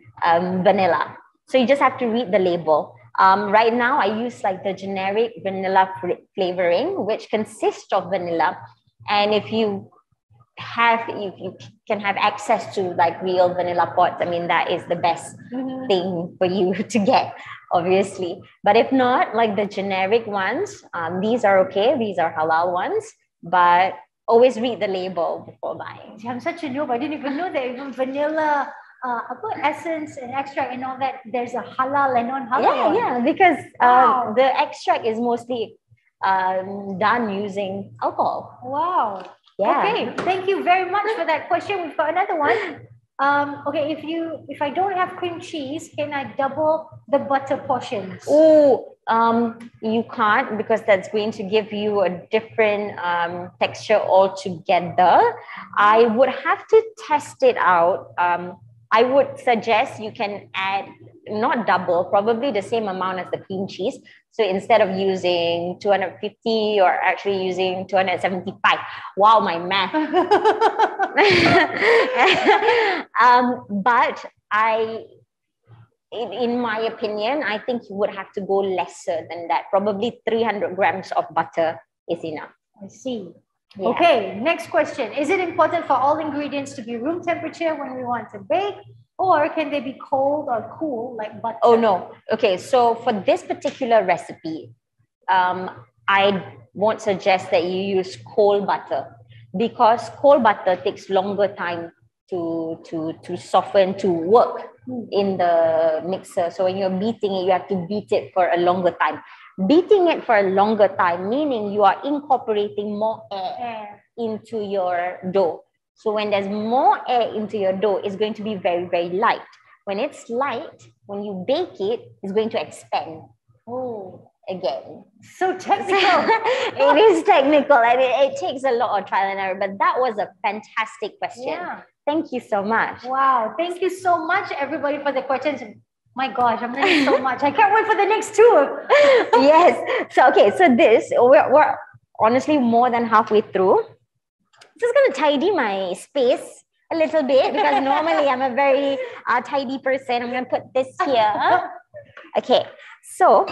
[SPEAKER 2] vanilla. So you just have to read the label. Right now, I use like the generic vanilla flavoring, which consists of vanilla. And if you can have access to like real vanilla pods, I mean, that is the best thing for you to get, obviously. But if not, like the generic ones, these are okay. These are halal ones, but always read the label before buying.
[SPEAKER 1] I'm such a noob. I didn't even know that even vanilla essence and extract and all that, there's a halal and non-halal.
[SPEAKER 2] Yeah, because the extract is mostly done using alcohol.
[SPEAKER 1] Wow.
[SPEAKER 2] Yeah.
[SPEAKER 1] Okay, thank you very much for that question. We've got another one. Okay, if I don't have cream cheese, can I double the butter portions?
[SPEAKER 2] Oh, you can't, because that's going to give you a different texture altogether. I would have to test it out. I would suggest you can add, not double, probably the same amount as the cream cheese. So instead of using 250, or actually using 275. Wow, my math. But in my opinion, I think you would have to go lesser than that. Probably 300 grams of butter is enough.
[SPEAKER 1] I see.
[SPEAKER 2] Yeah.
[SPEAKER 1] Okay, next question. Is it important for all ingredients to be room temperature when we want to bake? Or can they be cold or cool like butter?
[SPEAKER 2] Oh, no. Okay, so for this particular recipe, I won't suggest that you use cold butter because cold butter takes longer time to soften, to work in the mixer. So when you're beating it, you have to beat it for a longer time. Beating it for a longer time, meaning you are incorporating more air into your dough. So when there's more air into your dough, it's going to be very, very light. When it's light, when you bake it, it's going to expand.
[SPEAKER 1] Oh,
[SPEAKER 2] Again.
[SPEAKER 1] so technical.
[SPEAKER 2] It is technical and it takes a lot of trial and error, but that was a fantastic question.
[SPEAKER 1] Yeah.
[SPEAKER 2] Thank you so much.
[SPEAKER 1] Wow. Thank you so much, everybody, for the questions. My gosh, I'm learning so much. I can't wait for the next two.
[SPEAKER 2] Yes. So, okay. So we're honestly more than halfway through. Just going to tidy my space a little bit because normally I'm a very tidy person. I'm going to put this here. Okay. So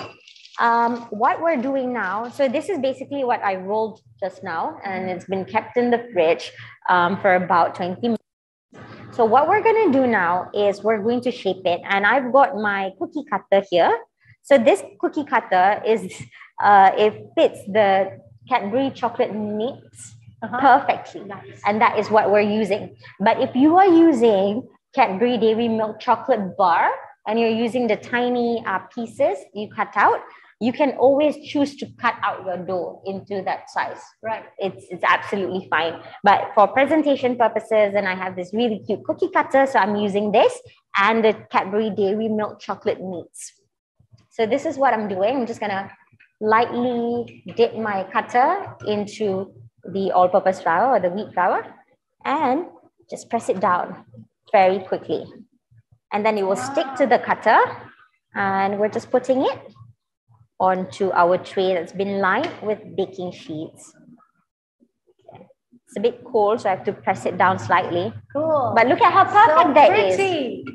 [SPEAKER 2] what we're doing now, so this is basically what I rolled just now, and it's been kept in the fridge for about 20 minutes. So what we're going to do now is we're going to shape it, and I've got my cookie cutter here. So this cookie cutter is, it fits the Cadbury chocolate nibs perfectly, and that is what we're using. But if you are using Cadbury Dairy Milk Chocolate Bar, and you're using the tiny pieces you cut out, you can always choose to cut out your dough into that size.
[SPEAKER 1] Right.
[SPEAKER 2] It's absolutely fine. But for presentation purposes, and I have this really cute cookie cutter, so I'm using this and the Cadbury Dairy Milk Chocolate Meats. So this is what I'm doing. I'm just gonna lightly dip my cutter into the all-purpose flour or the wheat flour and just press it down very quickly. And then it will stick to the cutter, and we're just putting it onto our tray that's been lined with baking sheets. It's a bit cold, so I have to press it down slightly.
[SPEAKER 1] Cool.
[SPEAKER 2] But look at how perfect
[SPEAKER 1] so
[SPEAKER 2] that
[SPEAKER 1] pretty.
[SPEAKER 2] is.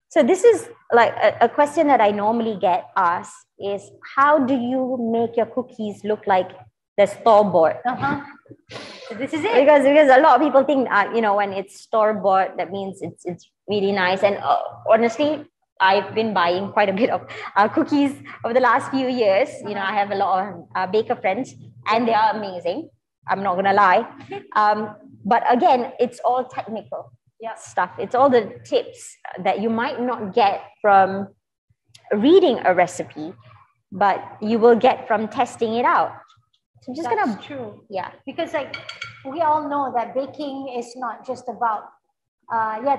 [SPEAKER 2] So this is like a question that I normally get asked is, how do you make your cookies look like the store-bought?
[SPEAKER 1] So this is it.
[SPEAKER 2] Because a lot of people think, when it's store-bought, that means it's really nice. And honestly, I've been buying quite a bit of cookies over the last few years. I have a lot of baker friends, and they are amazing. I'm not gonna lie. But again, it's all technical stuff. It's all the tips that you might not get from reading a recipe, but you will get from testing it out. So I'm just
[SPEAKER 1] That's true.
[SPEAKER 2] Yeah.
[SPEAKER 1] Because we all know that baking is not just about,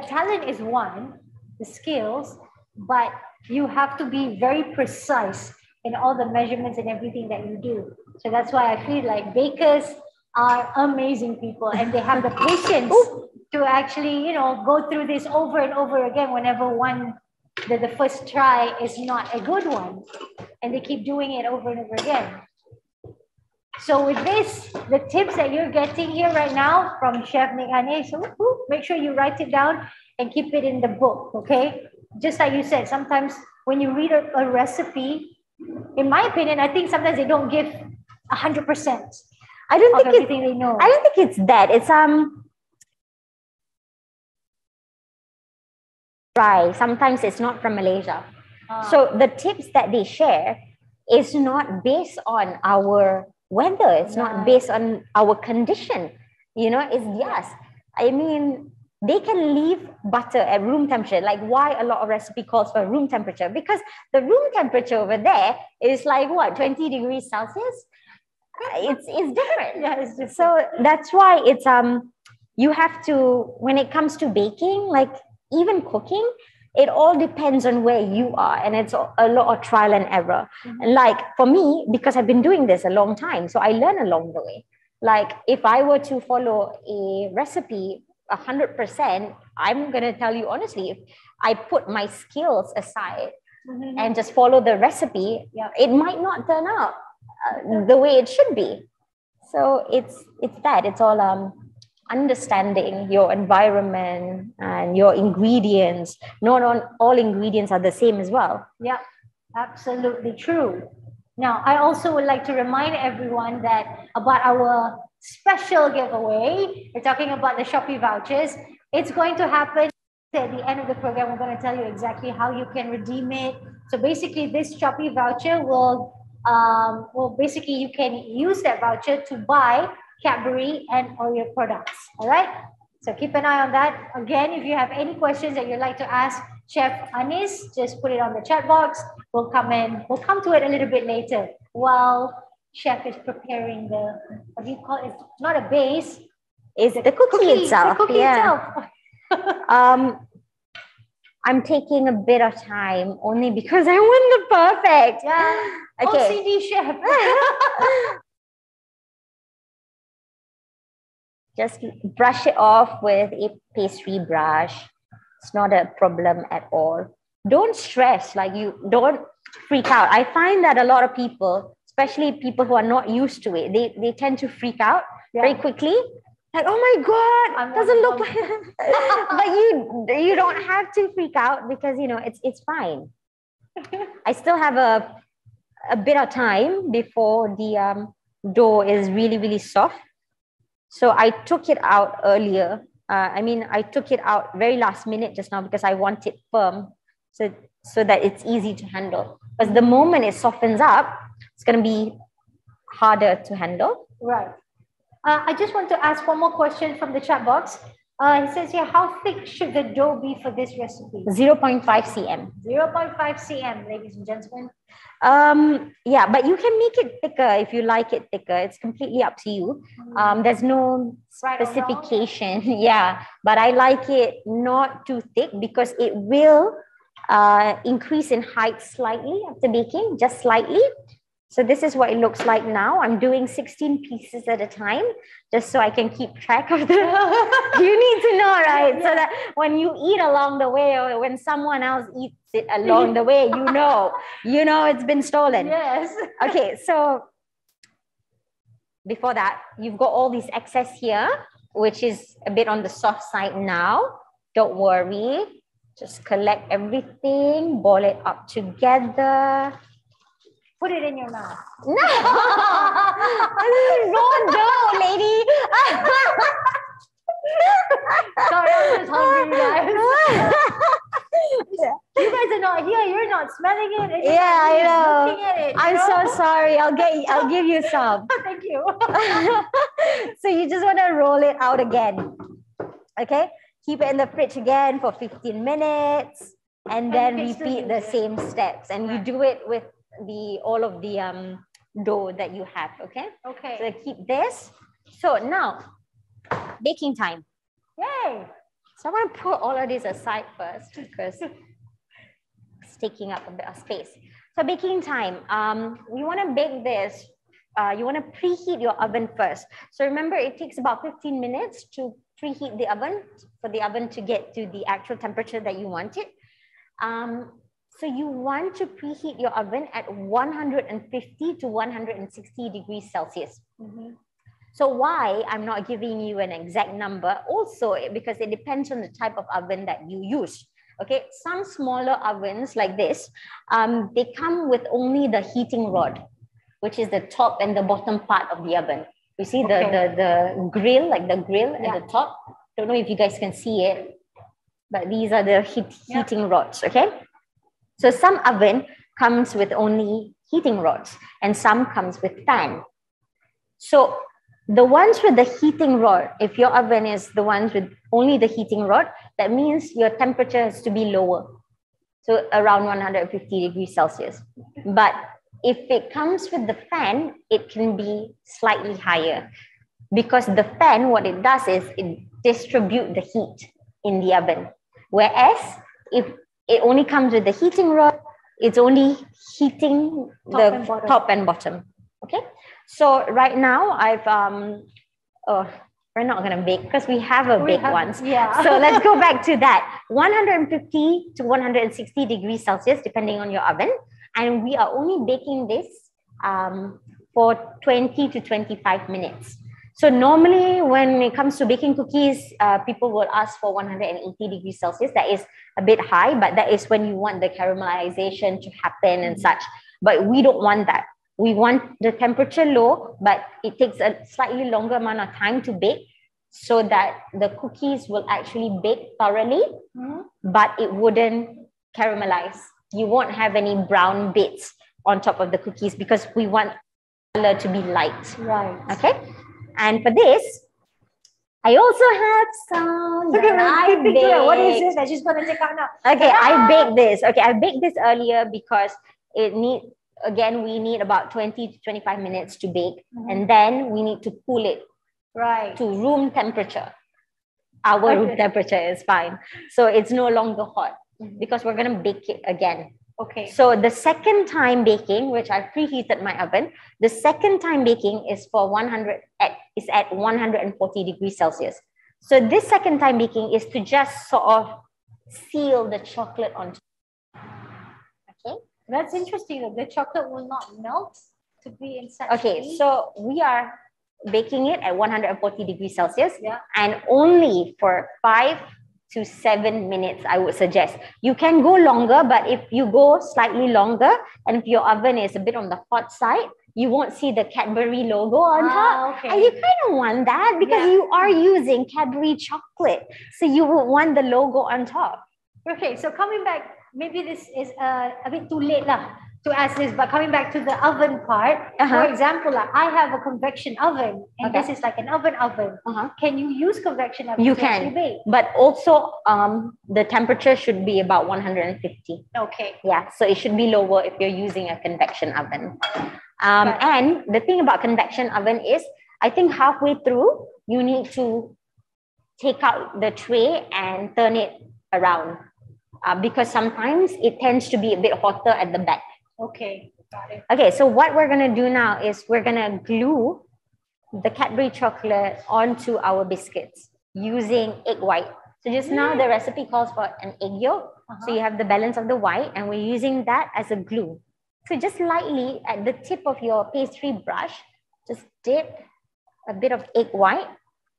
[SPEAKER 1] talent is one, the skills, but you have to be very precise in all the measurements and everything that you do. So that's why I feel like bakers are amazing people, and they have the patience to actually, go through this over and over again whenever the first try is not a good one, and they keep doing it over and over again. So with this, the tips that you're getting here right now from Chef Nick Hane, so make sure you write it down and keep it in the book, okay? Just like you said, sometimes when you read a recipe, in my opinion, I think sometimes they don't give 100%.
[SPEAKER 2] I don't think
[SPEAKER 1] everything they know.
[SPEAKER 2] I don't think it's that. It's right. Sometimes it's not from Malaysia. So the tips that they share is not based on our weather. It's not based on our condition. It's yes. I mean, they can leave butter at room temperature. Like, why a lot of recipe calls for room temperature? Because the room temperature over there is like what, 20 degrees Celsius? It's different.
[SPEAKER 1] Yeah, it's different.
[SPEAKER 2] So that's why it's you have to, when it comes to baking, like even cooking, it all depends on where you are, and it's a lot of trial and error. And like for me, because I've been doing this a long time, so I learn along the way. Like if I were to follow a recipe 100%, I'm gonna tell you honestly, if I put my skills aside and just follow the recipe, it might not turn out the way it should be. So it's that. It's all understanding your environment and your ingredients. Not all ingredients are the same as well.
[SPEAKER 1] Yeah, absolutely true. Now, I also would like to remind everyone that about our special giveaway. We're talking about the Shopee vouchers. It's going to happen at the end of the program. We're going to tell you exactly how you can redeem it. So basically, this Shopee voucher will basically you can use that voucher to buy Cadbury and Oreo products. All right. So keep an eye on that. Again, if you have any questions that you'd like to ask Chef Anis, just put it on the chat box. We'll come to it a little bit later while Chef is preparing the, what do you call it? It's not a base.
[SPEAKER 2] It's the cookie itself.
[SPEAKER 1] The cookie itself.
[SPEAKER 2] I'm taking a bit of time only because I want the perfect.
[SPEAKER 1] Yeah.
[SPEAKER 2] Okay.
[SPEAKER 1] OCD chef.
[SPEAKER 2] Just brush it off with a pastry brush. It's not a problem at all. Don't stress, like you don't freak out. I find that a lot of people, especially people who are not used to it, they tend to freak out very quickly. Like, oh my God, doesn't look like but you don't have to freak out because it's fine. I still have a bit of time before the dough is really, really soft. So I took it out earlier. I took it out very last minute just now because I want it firm so that it's easy to handle. Because the moment it softens up, it's going to be harder to handle.
[SPEAKER 1] Right. I just want to ask one more question from the chat box. It says here, how thick should the dough be for this recipe?
[SPEAKER 2] 0.5 cm.
[SPEAKER 1] 0.5 cm, ladies and gentlemen.
[SPEAKER 2] Yeah, but you can make it thicker if you like it thicker. It's completely up to you. There's no specification. Yeah, but I like it not too thick because it will increase in height slightly after baking, just slightly. So this is what it looks like now. I'm doing 16 pieces at a time, just so I can keep track of the, you need to know, right? Yeah. So that when you eat along the way or when someone else eats it along the way, you know it's been stolen.
[SPEAKER 1] Yes.
[SPEAKER 2] Okay, so before that, you've got all this excess here, which is a bit on the soft side now. Don't worry. Just collect everything, ball it up together.
[SPEAKER 1] Put it in your mouth.
[SPEAKER 2] No, raw dough, lady.
[SPEAKER 1] Sorry, I'm just hungry, guys. You guys are not here. You're not smelling it.
[SPEAKER 2] Yeah, I know.
[SPEAKER 1] Looking at it,
[SPEAKER 2] I'm so sorry. I'll give you some.
[SPEAKER 1] Thank you.
[SPEAKER 2] So you just want to roll it out again. Okay. Keep it in the fridge again for 15 minutes, and then repeat the same steps. And you do it with all of the dough that you have. Okay.
[SPEAKER 1] Okay.
[SPEAKER 2] So keep this. So now, baking time.
[SPEAKER 1] Yay!
[SPEAKER 2] So I want to put all of this aside first because it's taking up a bit of space. So baking time. We want to bake this. You want to preheat your oven first. So remember, it takes about 15 minutes to preheat the oven for the oven to get to the actual temperature that you want it. So you want to preheat your oven at 150 to 160 degrees Celsius. Mm-hmm. So why I'm not giving you an exact number? Also, because it depends on the type of oven that you use. Okay, some smaller ovens like this, they come with only the heating rod, which is the top and the bottom part of the oven. You see the grill, like the grill at the top. Don't know if you guys can see it, but these are the heating rods, okay? So some oven comes with only heating rods and some comes with fan. So the ones with the heating rod, if your oven is the ones with only the heating rod, that means your temperature has to be lower. So around 150 degrees Celsius. But if it comes with the fan, it can be slightly higher because the fan, what it does is it distributes the heat in the oven. Whereas if it only comes with the heating rod, it's only heating the top and bottom. Okay. So right now we're not going to bake because we have bake ones.
[SPEAKER 1] Yeah.
[SPEAKER 2] So let's go back to that. 150 to 160 degrees Celsius, depending on your oven. And we are only baking this for 20 to 25 minutes. So normally when it comes to baking cookies, people will ask for 180 degrees Celsius. That is a bit high, but that is when you want the caramelization to happen and such. But we don't want that. We want the temperature low, but it takes a slightly longer amount of time to bake so that the cookies will actually bake thoroughly, but it wouldn't caramelize. You won't have any brown bits on top of the cookies because we want color to be light.
[SPEAKER 1] Right.
[SPEAKER 2] Okay. And for this, I also have some.
[SPEAKER 1] What is this that she's going to take out now?
[SPEAKER 2] Okay, I baked this. Okay, I baked this earlier because we need about 20 to 25 minutes to bake. And then we need to cool it to room temperature. Our room temperature is fine. So it's no longer hot because we're going to bake it again.
[SPEAKER 1] Okay.
[SPEAKER 2] So the second time baking, which I preheated my oven, the second time baking is at 140 degrees Celsius. So this second time baking is to just sort of seal the chocolate on top. Okay.
[SPEAKER 1] That's interesting. The chocolate will not melt to be inside.
[SPEAKER 2] Okay, so we are baking it at 140 degrees Celsius and only for 5 to 7 minutes, I would suggest. You can go longer, but if you go slightly longer and if your oven is a bit on the hot side, you won't see the Cadbury logo on top.
[SPEAKER 1] Okay.
[SPEAKER 2] And you kind of want that because you are using Cadbury chocolate. So you would want the logo on top.
[SPEAKER 1] Okay, so coming back, maybe this is a bit too late to ask this, but coming back to the oven part, for example, I have a convection oven and this is like an oven. Can you use convection oven?
[SPEAKER 2] You can, bake? But also the temperature should be about 150.
[SPEAKER 1] Okay.
[SPEAKER 2] Yeah, so it should be lower if you're using a convection oven. And the thing about convection oven is, I think halfway through, you need to take out the tray and turn it around because sometimes it tends to be a bit hotter at the back.
[SPEAKER 1] Okay, got it.
[SPEAKER 2] Okay, so what we're going to do now is we're going to glue the Cadbury chocolate onto our biscuits using egg white. So just now the recipe calls for an egg yolk. So you have the balance of the white and we're using that as a glue. So just lightly at the tip of your pastry brush, just dip a bit of egg white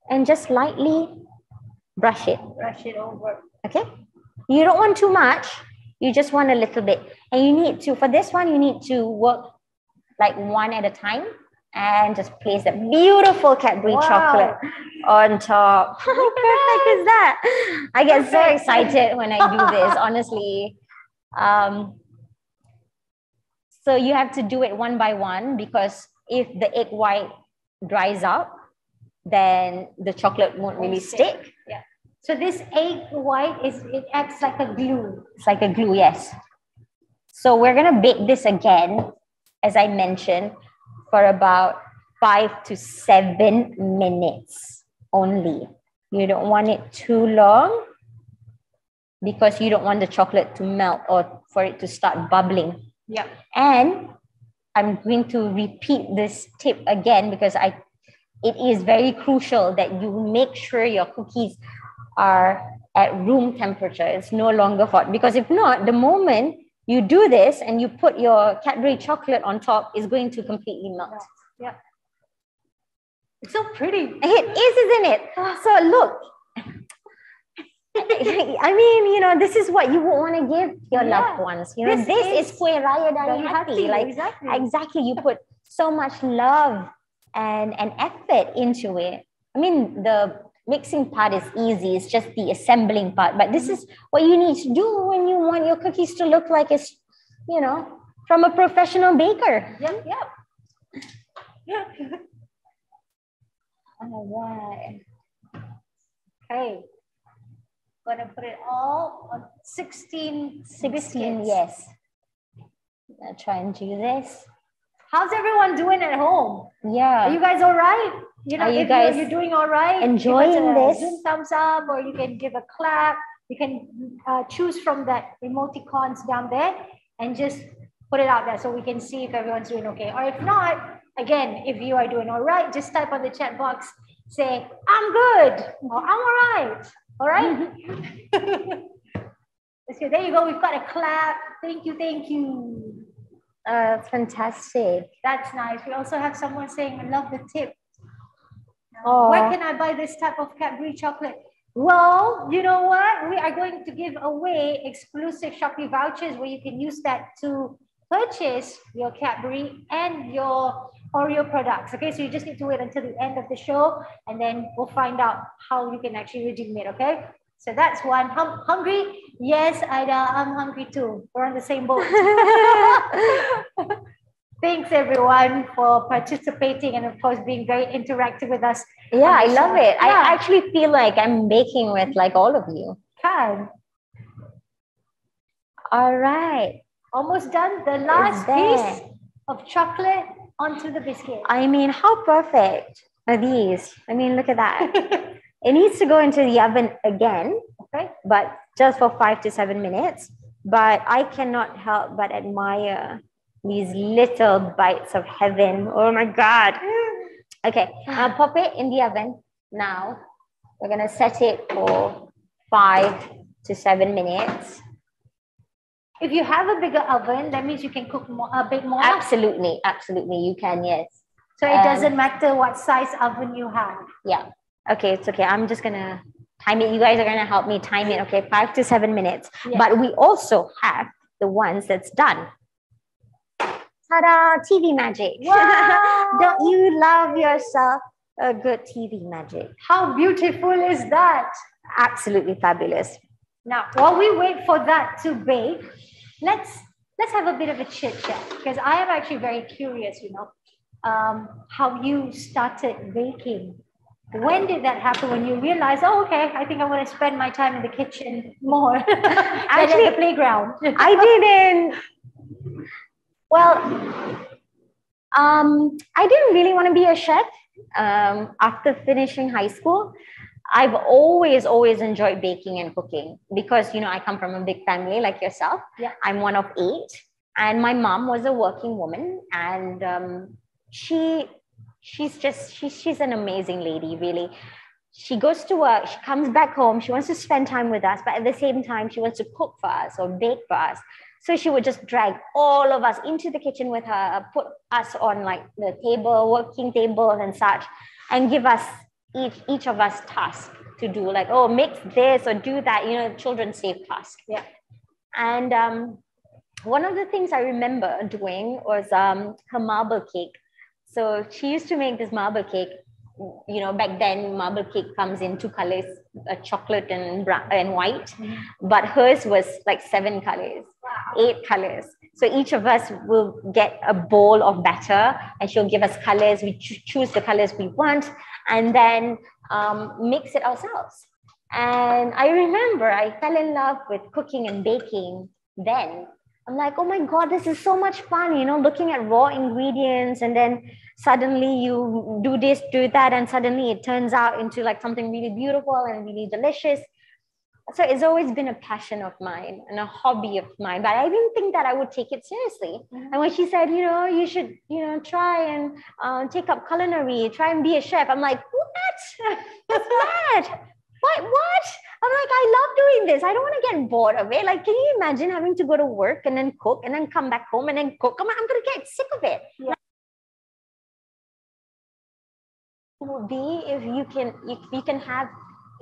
[SPEAKER 2] and just lightly brush it.
[SPEAKER 1] Brush it over.
[SPEAKER 2] Okay, you don't want too much. You just want a little bit. And you need to, for this one, you need to work like one at a time and just place that beautiful Cadbury chocolate on top. How perfect is that? I get so excited when I do this, honestly. So you have to do it one by one because if the egg white dries out, then the chocolate won't really stick.
[SPEAKER 1] Yeah. So this egg white it acts like a glue.
[SPEAKER 2] It's like a glue, yes. So we're gonna bake this again, as I mentioned, for about 5 to 7 minutes only. You don't want it too long because you don't want the chocolate to melt or for it to start bubbling.
[SPEAKER 1] Yeah.
[SPEAKER 2] And I'm going to repeat this tip again because it is very crucial that you make sure your cookies are at room temperature. It's no longer hot because if not, the moment you do this and you put your Cadbury chocolate on top, it's going to completely melt.
[SPEAKER 1] Yeah. It's so pretty.
[SPEAKER 2] It is, isn't it? So look, I mean, this is what you would want to give your loved ones. This is Kue Raya Dari Hati. Like, exactly. You put so much love and effort into it. I mean, the mixing part is easy. It's just the assembling part. But this is what you need to do when you want your cookies to look like it's, from a professional baker.
[SPEAKER 1] Yep.
[SPEAKER 2] All right.
[SPEAKER 1] Okay. Gonna put it all on 16 biscuits.
[SPEAKER 2] Yes. I'll try and do this.
[SPEAKER 1] How's everyone doing at home?
[SPEAKER 2] Yeah.
[SPEAKER 1] Are you guys all right? You're doing all right.
[SPEAKER 2] Enjoying this?
[SPEAKER 1] Zoom thumbs up, or you can give a clap. You can choose from that emoticons down there and just put it out there so we can see if everyone's doing okay. Or if not, again, if you are doing all right, just type on the chat box, say, I'm good, or I'm all right. All right? Let's go. There you go. We've got a clap. Thank you.
[SPEAKER 2] That's fantastic.
[SPEAKER 1] That's nice. We also have someone saying, I love the tip. Where can I buy this type of Cadbury chocolate? Well, you know what? We are going to give away exclusive Shopee vouchers where you can use that to purchase your Cadbury and your Oreo products. Okay, so you just need to wait until the end of the show and then we'll find out how you can actually redeem it. Okay, so that's one. Hungry? Yes, Ida, I'm hungry too. We're on the same boat. Thanks everyone for participating and of course being very interactive with us.
[SPEAKER 2] Yeah, I love it.
[SPEAKER 1] Yeah.
[SPEAKER 2] I actually feel like I'm baking with like all of you.
[SPEAKER 1] Can.
[SPEAKER 2] All right.
[SPEAKER 1] Almost done. The last piece of chocolate onto the biscuit.
[SPEAKER 2] I mean, how perfect are these? I mean, look at that. It needs to go into the oven again,
[SPEAKER 1] okay,
[SPEAKER 2] but just for 5 to 7 minutes. But I cannot help but admire these little bites of heaven. Oh my God. Okay, I'll pop it in the oven now. We're going to set it for 5 to 7 minutes.
[SPEAKER 1] If you have a bigger oven, that means you can cook more, a bit more.
[SPEAKER 2] Absolutely, absolutely. You can, yes.
[SPEAKER 1] So it doesn't matter what size oven you have.
[SPEAKER 2] Yeah. Okay, it's okay. I'm just going to time it. You guys are going to help me time it. Okay, 5 to 7 minutes. Yeah. But we also have the ones that's done. Ta-da! TV magic.
[SPEAKER 1] Wow.
[SPEAKER 2] Don't you love yourself a good TV magic?
[SPEAKER 1] How beautiful is that?
[SPEAKER 2] Absolutely fabulous.
[SPEAKER 1] Now, while we wait for that to bake, let's have a bit of a chit chat because I am actually very curious, you know, how you started baking. When did that happen? When you realized, oh, okay, I think I want to spend my time in the kitchen more actually at the playground.
[SPEAKER 2] I didn't. Well, I didn't really want to be a chef after finishing high school. I've always enjoyed baking and cooking because, you know, I come from a big family like yourself.
[SPEAKER 1] Yeah.
[SPEAKER 2] I'm one of 8 and my mom was a working woman and she's an amazing lady, really. She goes to work, she comes back home, she wants to spend time with us, but at the same time, she wants to cook for us or bake for us. So she would just drag all of us into the kitchen with her, put us on like the table, working table and such, and give us each of us tasks to do, like, oh, make this or do that, you know, children save tasks.
[SPEAKER 1] Yeah.
[SPEAKER 2] And one of the things I remember doing was her marble cake. So she used to make this marble cake. You know, back then marble cake comes in 2 colors, chocolate and brown and white, but hers was like 7 colors, 8 colors. So each of us will get a bowl of batter and she'll give us colors. We choose the colors we want and then mix it ourselves. And I remember I fell in love with cooking and baking then. I'm like, oh my God, this is so much fun, you know, looking at raw ingredients and then suddenly you do this, do that, and suddenly it turns out into like something really beautiful and really delicious. So it's always been a passion of mine and a hobby of mine, but I didn't think that I would take it seriously. And when she said, you know, you should, you know, try and take up culinary, try and be a chef. I'm like, what? That's mad. What? I'm like, I love doing this. I don't want to get bored of it. Like, can you imagine having to go to work and then cook and then come back home and then cook? I'm going to get sick of it. Yeah. It would be if you can have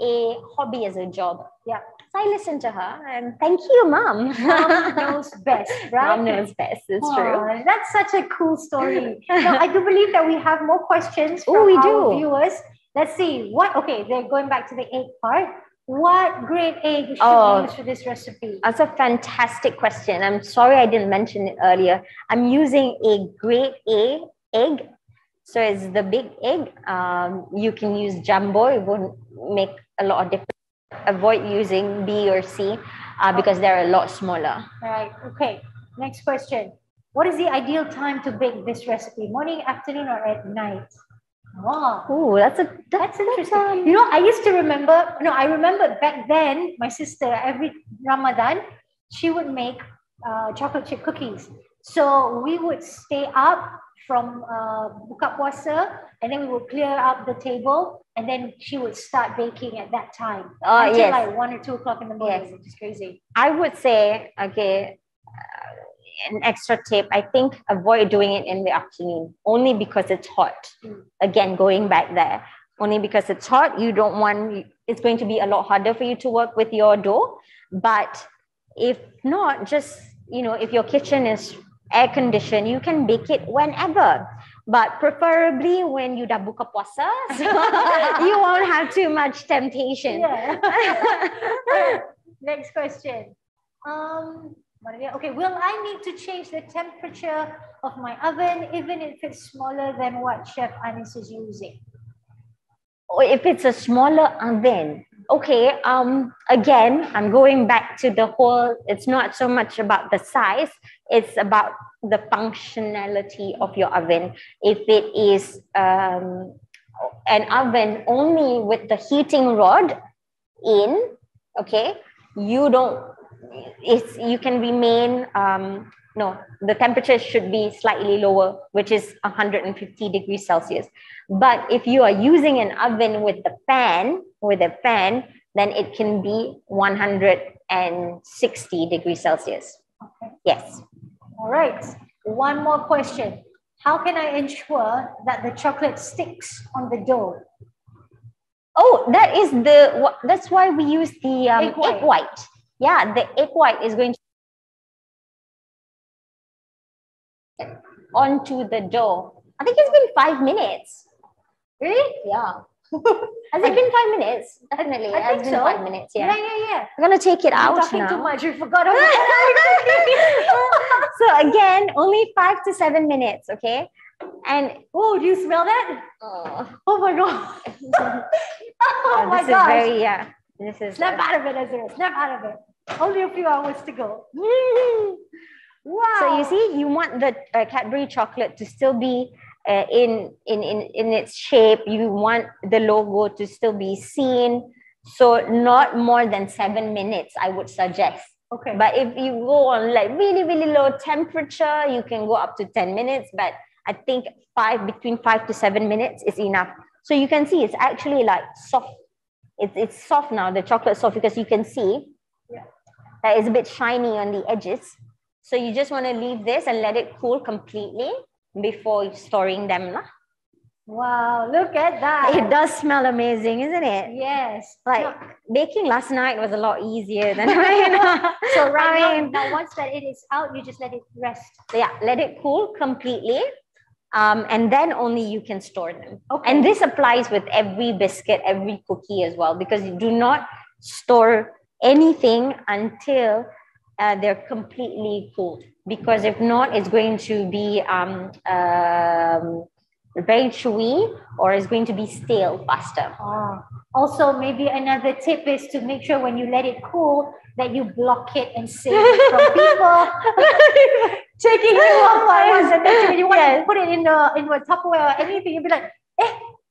[SPEAKER 2] a hobby as a job. Yeah. So I listened to her and thank you, Mom.
[SPEAKER 1] Mom knows best, right?
[SPEAKER 2] Mom knows best. It's true.
[SPEAKER 1] That's such a cool story. Now, I do believe that we have more questions from our viewers. Let's see. They're going back to the egg part. What grade egg should we use for this recipe?
[SPEAKER 2] That's a fantastic question. I'm sorry I didn't mention it earlier. I'm using a grade A egg. So it's the big egg. You can use jumbo. It won't make a lot of difference. Avoid using B or C because they're a lot smaller.
[SPEAKER 1] All right. Okay. Next question. What is the ideal time to bake this recipe? Morning, afternoon, or at night? Wow.
[SPEAKER 2] Oh, that's
[SPEAKER 1] interesting. You know, I remember back then, my sister, every Ramadan, she would make chocolate chip cookies. So we would stay up from buka puasa and then we would clear up the table and then she would start baking at that time until like 1 or 2 o'clock in the morning, which is crazy.
[SPEAKER 2] I would say, an extra tip, I think avoid doing it in the afternoon only because it's hot. Again, going back there. only because it's hot. You don't want, it's going to be a lot harder for you to work with your dough. But if not, just, if your kitchen is air conditioned, you can bake it whenever. But preferably when you dah buka puasa, so you won't have too much temptation.
[SPEAKER 1] Yeah. Next question. Okay, will I need to change the temperature of my oven even if it's smaller than what Chef Anis is using?
[SPEAKER 2] Or if it's a smaller oven, okay. Again, I'm going back to the whole, it's not so much about the size, it's about the functionality of your oven. If it is an oven only with the heating rod in, okay, you can remain, no, the temperature should be slightly lower, which is 150 degrees Celsius. But if you are using an oven with a fan, then it can be 160 degrees Celsius.
[SPEAKER 1] Okay.
[SPEAKER 2] Yes.
[SPEAKER 1] All right. One more question. How can I ensure that the chocolate sticks on the dough?
[SPEAKER 2] Oh, that's why we use the egg white. Yeah, the egg white is going to onto the dough. I think it's been 5 minutes.
[SPEAKER 1] Really?
[SPEAKER 2] Yeah. Has it been 5 minutes? Definitely.
[SPEAKER 1] I think
[SPEAKER 2] it's been
[SPEAKER 1] so.
[SPEAKER 2] 5 minutes. Yeah.
[SPEAKER 1] Yeah.
[SPEAKER 2] I'm gonna take it out
[SPEAKER 1] talking
[SPEAKER 2] now.
[SPEAKER 1] Too much. We forgot about
[SPEAKER 2] So again, only 5 to 7 minutes. Okay. And
[SPEAKER 1] oh, do you smell that? Oh my god. Oh my
[SPEAKER 2] gosh.
[SPEAKER 1] Very,
[SPEAKER 2] this is
[SPEAKER 1] snap out of it, Azura. Snap out of it. Only a few hours to go. Wow.
[SPEAKER 2] So you see, you want the Cadbury chocolate to still be in its shape. You want the logo to still be seen. So not more than 7 minutes, I would suggest.
[SPEAKER 1] Okay.
[SPEAKER 2] But if you go on like really, really low temperature, you can go up to 10 minutes. But I think between 5 to 7 minutes is enough. So you can see it's actually like soft. It's soft now, the chocolate soft, because you can see that it's a bit shiny on the edges. So you just want to leave this and let it cool completely before storing them.
[SPEAKER 1] Wow, look at that.
[SPEAKER 2] It does smell amazing, isn't it?
[SPEAKER 1] Yes.
[SPEAKER 2] Baking last night was a lot easier than right now.
[SPEAKER 1] So now once that it is out, you just let it rest.
[SPEAKER 2] Yeah, let it cool completely. And then only you can store them.
[SPEAKER 1] Okay.
[SPEAKER 2] And this applies with every biscuit, every cookie as well, because you do not store anything until they're completely cooled. Because if not, it's going to be very chewy, or it's going to be stale faster.
[SPEAKER 1] Also, maybe another tip is to make sure when you let it cool that you block it and save it from people taking it off and then when you want to put it in a Tupperware or anything, you'll be like,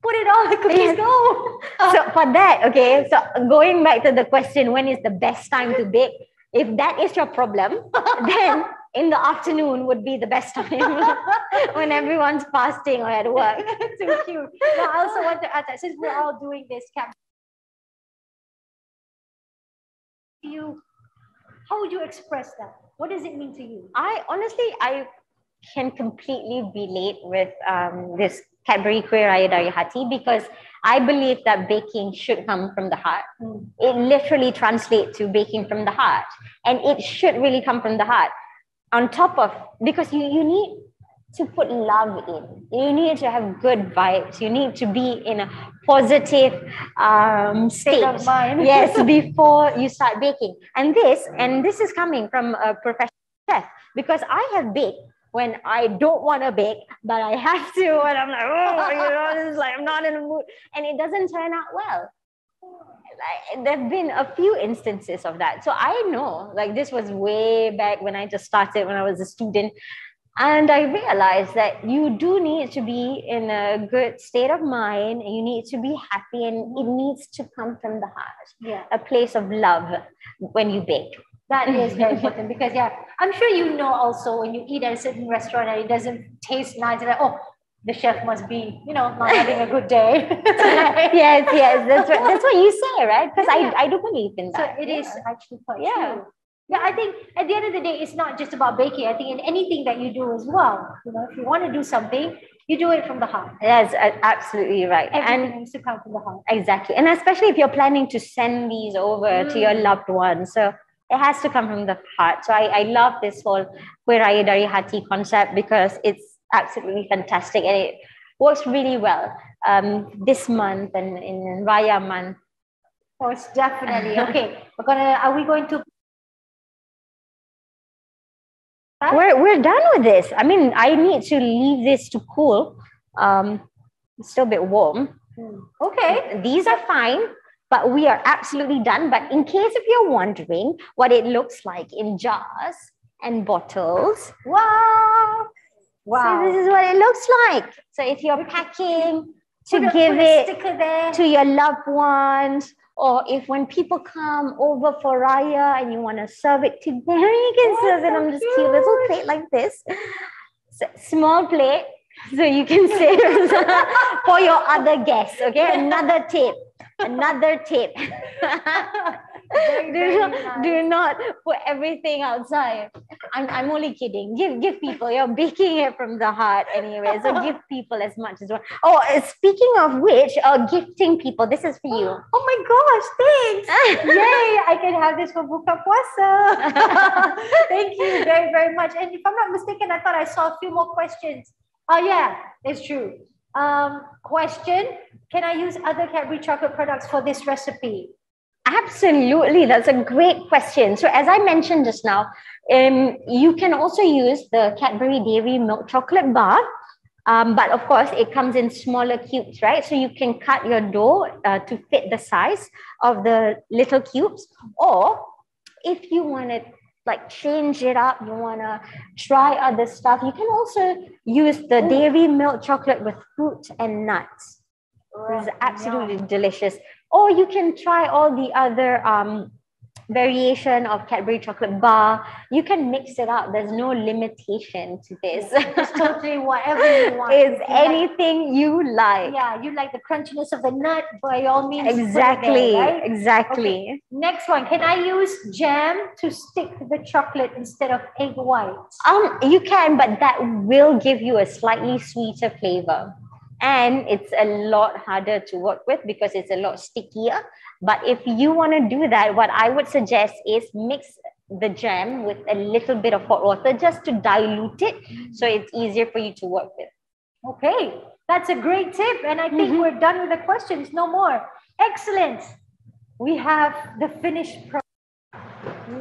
[SPEAKER 1] put it on, the cookies go.
[SPEAKER 2] So for that, okay, so going back to the question, when is the best time to bake? If that is your problem, then in the afternoon would be the best time when everyone's fasting or at work.
[SPEAKER 1] Too cute. Now, I also want to add that since we're all doing this camp, how would you express that? What does it mean to you?
[SPEAKER 2] I can completely relate with this Cadbury Kuih Raya Dari Hati, because I believe that baking should come from the heart. It literally translates to baking from the heart, and it should really come from the heart. On top of, because you need to put love in, you need to have good vibes, you need to be in a positive state
[SPEAKER 1] of mind.
[SPEAKER 2] Yes, before you start baking. And this is coming from a professional chef, because I have baked when I don't want to bake, but I have to, and I'm like, it's like I'm not in the mood, and it doesn't turn out well. There have been a few instances of that. So I know, this was way back when I just started, when I was a student. And I realized that you do need to be in a good state of mind. You need to be happy, and it needs to come from the heart.
[SPEAKER 1] Yeah.
[SPEAKER 2] A place of love when you bake.
[SPEAKER 1] That is very important, because I'm sure you know also when you eat at a certain restaurant and it doesn't taste nice, you're like, the chef must be, not having a good day.
[SPEAKER 2] Yes, that's what you say, right? Because I do believe in that.
[SPEAKER 1] So it is actually quite true. Yeah, I think at the end of the day, it's not just about baking. I think in anything that you do as well, if you want to do something, you do it from the heart.
[SPEAKER 2] That's absolutely right.
[SPEAKER 1] Everything needs to come from the heart.
[SPEAKER 2] Exactly. And especially if you're planning to send these over to your loved ones. So it has to come from the heart. So I love this whole Kue Raya Dari Hati concept because it's absolutely fantastic and it works really well this month and in Raya month.
[SPEAKER 1] Most definitely. Okay, are we going to?
[SPEAKER 2] We're done with this. I mean, I need to leave this to cool. It's still a bit warm.
[SPEAKER 1] Okay.
[SPEAKER 2] These are fine, but we are absolutely done. But in case if you're wondering what it looks like in jars and bottles.
[SPEAKER 1] Wow.
[SPEAKER 2] So this is what it looks like. So if you're packing to give it to your loved ones, or if when people come over for Raya and you want to serve it to them, you can serve it on this cute little plate like this. So, small plate, so you can serve for your other guests. Okay, another tip. Do not put everything outside. I'm only kidding. Give people. You're baking it from the heart anyway. So give people as much as well. Oh, speaking of which, gifting people. This is for you.
[SPEAKER 1] Oh my gosh! Thanks. Yay! I can have this for buka puasa. Thank you very very much. And if I'm not mistaken, I thought I saw a few more questions. Oh yeah, it's true. Question: can I use other Cadbury chocolate products for this recipe?
[SPEAKER 2] Absolutely, that's a great question. So as I mentioned just now, you can also use the Cadbury Dairy Milk Chocolate Bar, but of course it comes in smaller cubes, right? So you can cut your dough to fit the size of the little cubes, or if you want to like change it up, you want to try other stuff, you can also use the dairy milk chocolate with fruit and nuts. It's absolutely delicious. Or you can try all the other variation of Cadbury chocolate bar. You can mix it up. There's no limitation to this.
[SPEAKER 1] It's totally whatever you want.
[SPEAKER 2] It's anything you like.
[SPEAKER 1] Yeah, you like the crunchiness of the nut, by all means.
[SPEAKER 2] Exactly,
[SPEAKER 1] there, right?
[SPEAKER 2] exactly.
[SPEAKER 1] Okay. Next one, can I use jam to stick the chocolate instead of egg white?
[SPEAKER 2] You can, but that will give you a slightly sweeter flavor. And it's a lot harder to work with because it's a lot stickier. But if you want to do that, what I would suggest is mix the jam with a little bit of hot water just to dilute it so it's easier for you to work with.
[SPEAKER 1] Okay, that's a great tip. And I think we're done with the questions. No more. Excellent. We have the finished product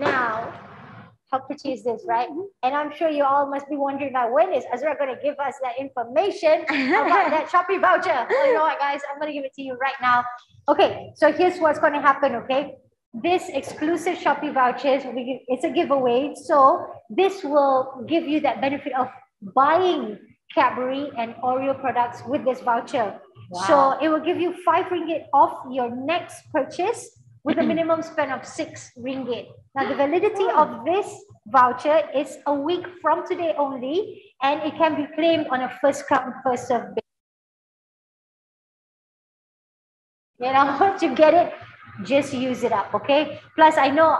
[SPEAKER 1] now. How pretty is this, right? And I'm sure you all must be wondering now, when is Azura going to give us that information about that Shopee voucher? Well, you know what, guys? I'm going to give it to you right now. Okay, so here's what's going to happen, okay? This exclusive Shopee vouchers, it's a giveaway. So this will give you that benefit of buying Cadbury and Oreo products with this voucher. Wow. So it will give you 5 ringgit off your next purchase with a minimum spend of 6 ringgit. Now, the validity of this voucher is a week from today only, and it can be claimed on a first come, first served basis. You know, to get it, just use it up, okay? Plus, I know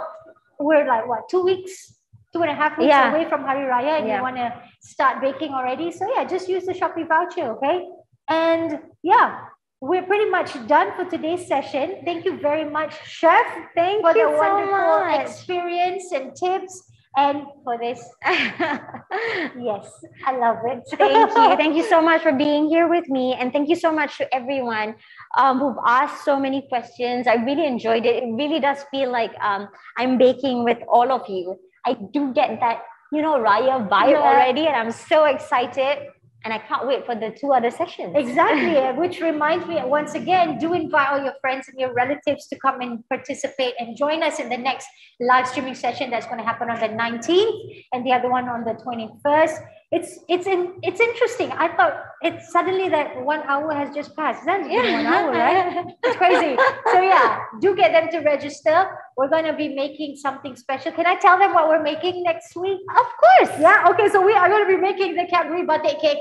[SPEAKER 1] we're like, 2 weeks, 2.5 weeks away from Hari Raya, and you want to start baking already. So yeah, just use the Shopee voucher, okay? And yeah, we're pretty much done for today's session. Thank you very much, Chef.
[SPEAKER 2] Thank
[SPEAKER 1] for
[SPEAKER 2] you
[SPEAKER 1] the
[SPEAKER 2] so
[SPEAKER 1] wonderful
[SPEAKER 2] much.
[SPEAKER 1] Experience and tips. And for this, yes, I love it.
[SPEAKER 2] Thank you. Thank you so much for being here with me. And thank you so much to everyone who've asked so many questions. I really enjoyed it. It really does feel like I'm baking with all of you. I do get that, Raya vibe already, and I'm so excited. And I can't wait for the 2 other sessions.
[SPEAKER 1] Exactly, which reminds me, once again, do invite all your friends and your relatives to come and participate and join us in the next live streaming session that's going to happen on the 19th and the other one on the 21st. It's interesting. I thought it's suddenly that 1 hour has just passed. That's been 1 hour, right? It's crazy. So yeah, do get them to register. We're going to be making something special. Can I tell them what we're making next week?
[SPEAKER 2] Of course.
[SPEAKER 1] Yeah. Okay. So we are going to be making the Cadbury birthday cake.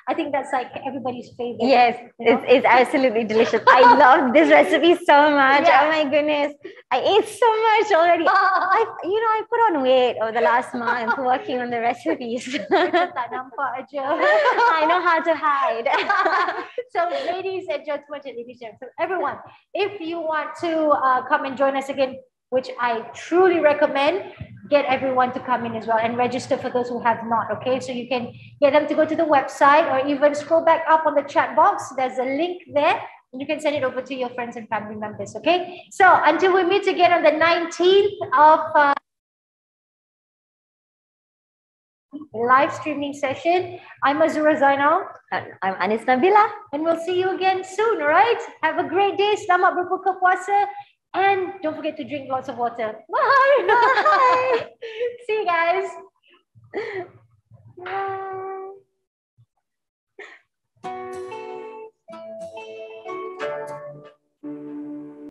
[SPEAKER 1] I think that's like everybody's favorite.
[SPEAKER 2] Yes, it's absolutely delicious. I love this recipe so much.
[SPEAKER 1] Yeah.
[SPEAKER 2] Oh my goodness. I ate so much already. I put on weight over the last month working on the recipes.
[SPEAKER 1] Tak nampak aja.
[SPEAKER 2] I know how to hide.
[SPEAKER 1] So ladies and gentlemen, so everyone, if you want to come and join us again, which I truly recommend, get everyone to come in as well and register for those who have not, okay? So you can get them to go to the website or even scroll back up on the chat box. There's a link there and you can send it over to your friends and family members, okay? So until we meet again on the 19th of live streaming session, I'm Azura Zainal.
[SPEAKER 2] I'm Anis Nabila.
[SPEAKER 1] And we'll see you again soon, all right? Have a great day. Selamat berbuka puasa. And don't forget to drink lots of water. Bye. Bye. See you guys. Bye.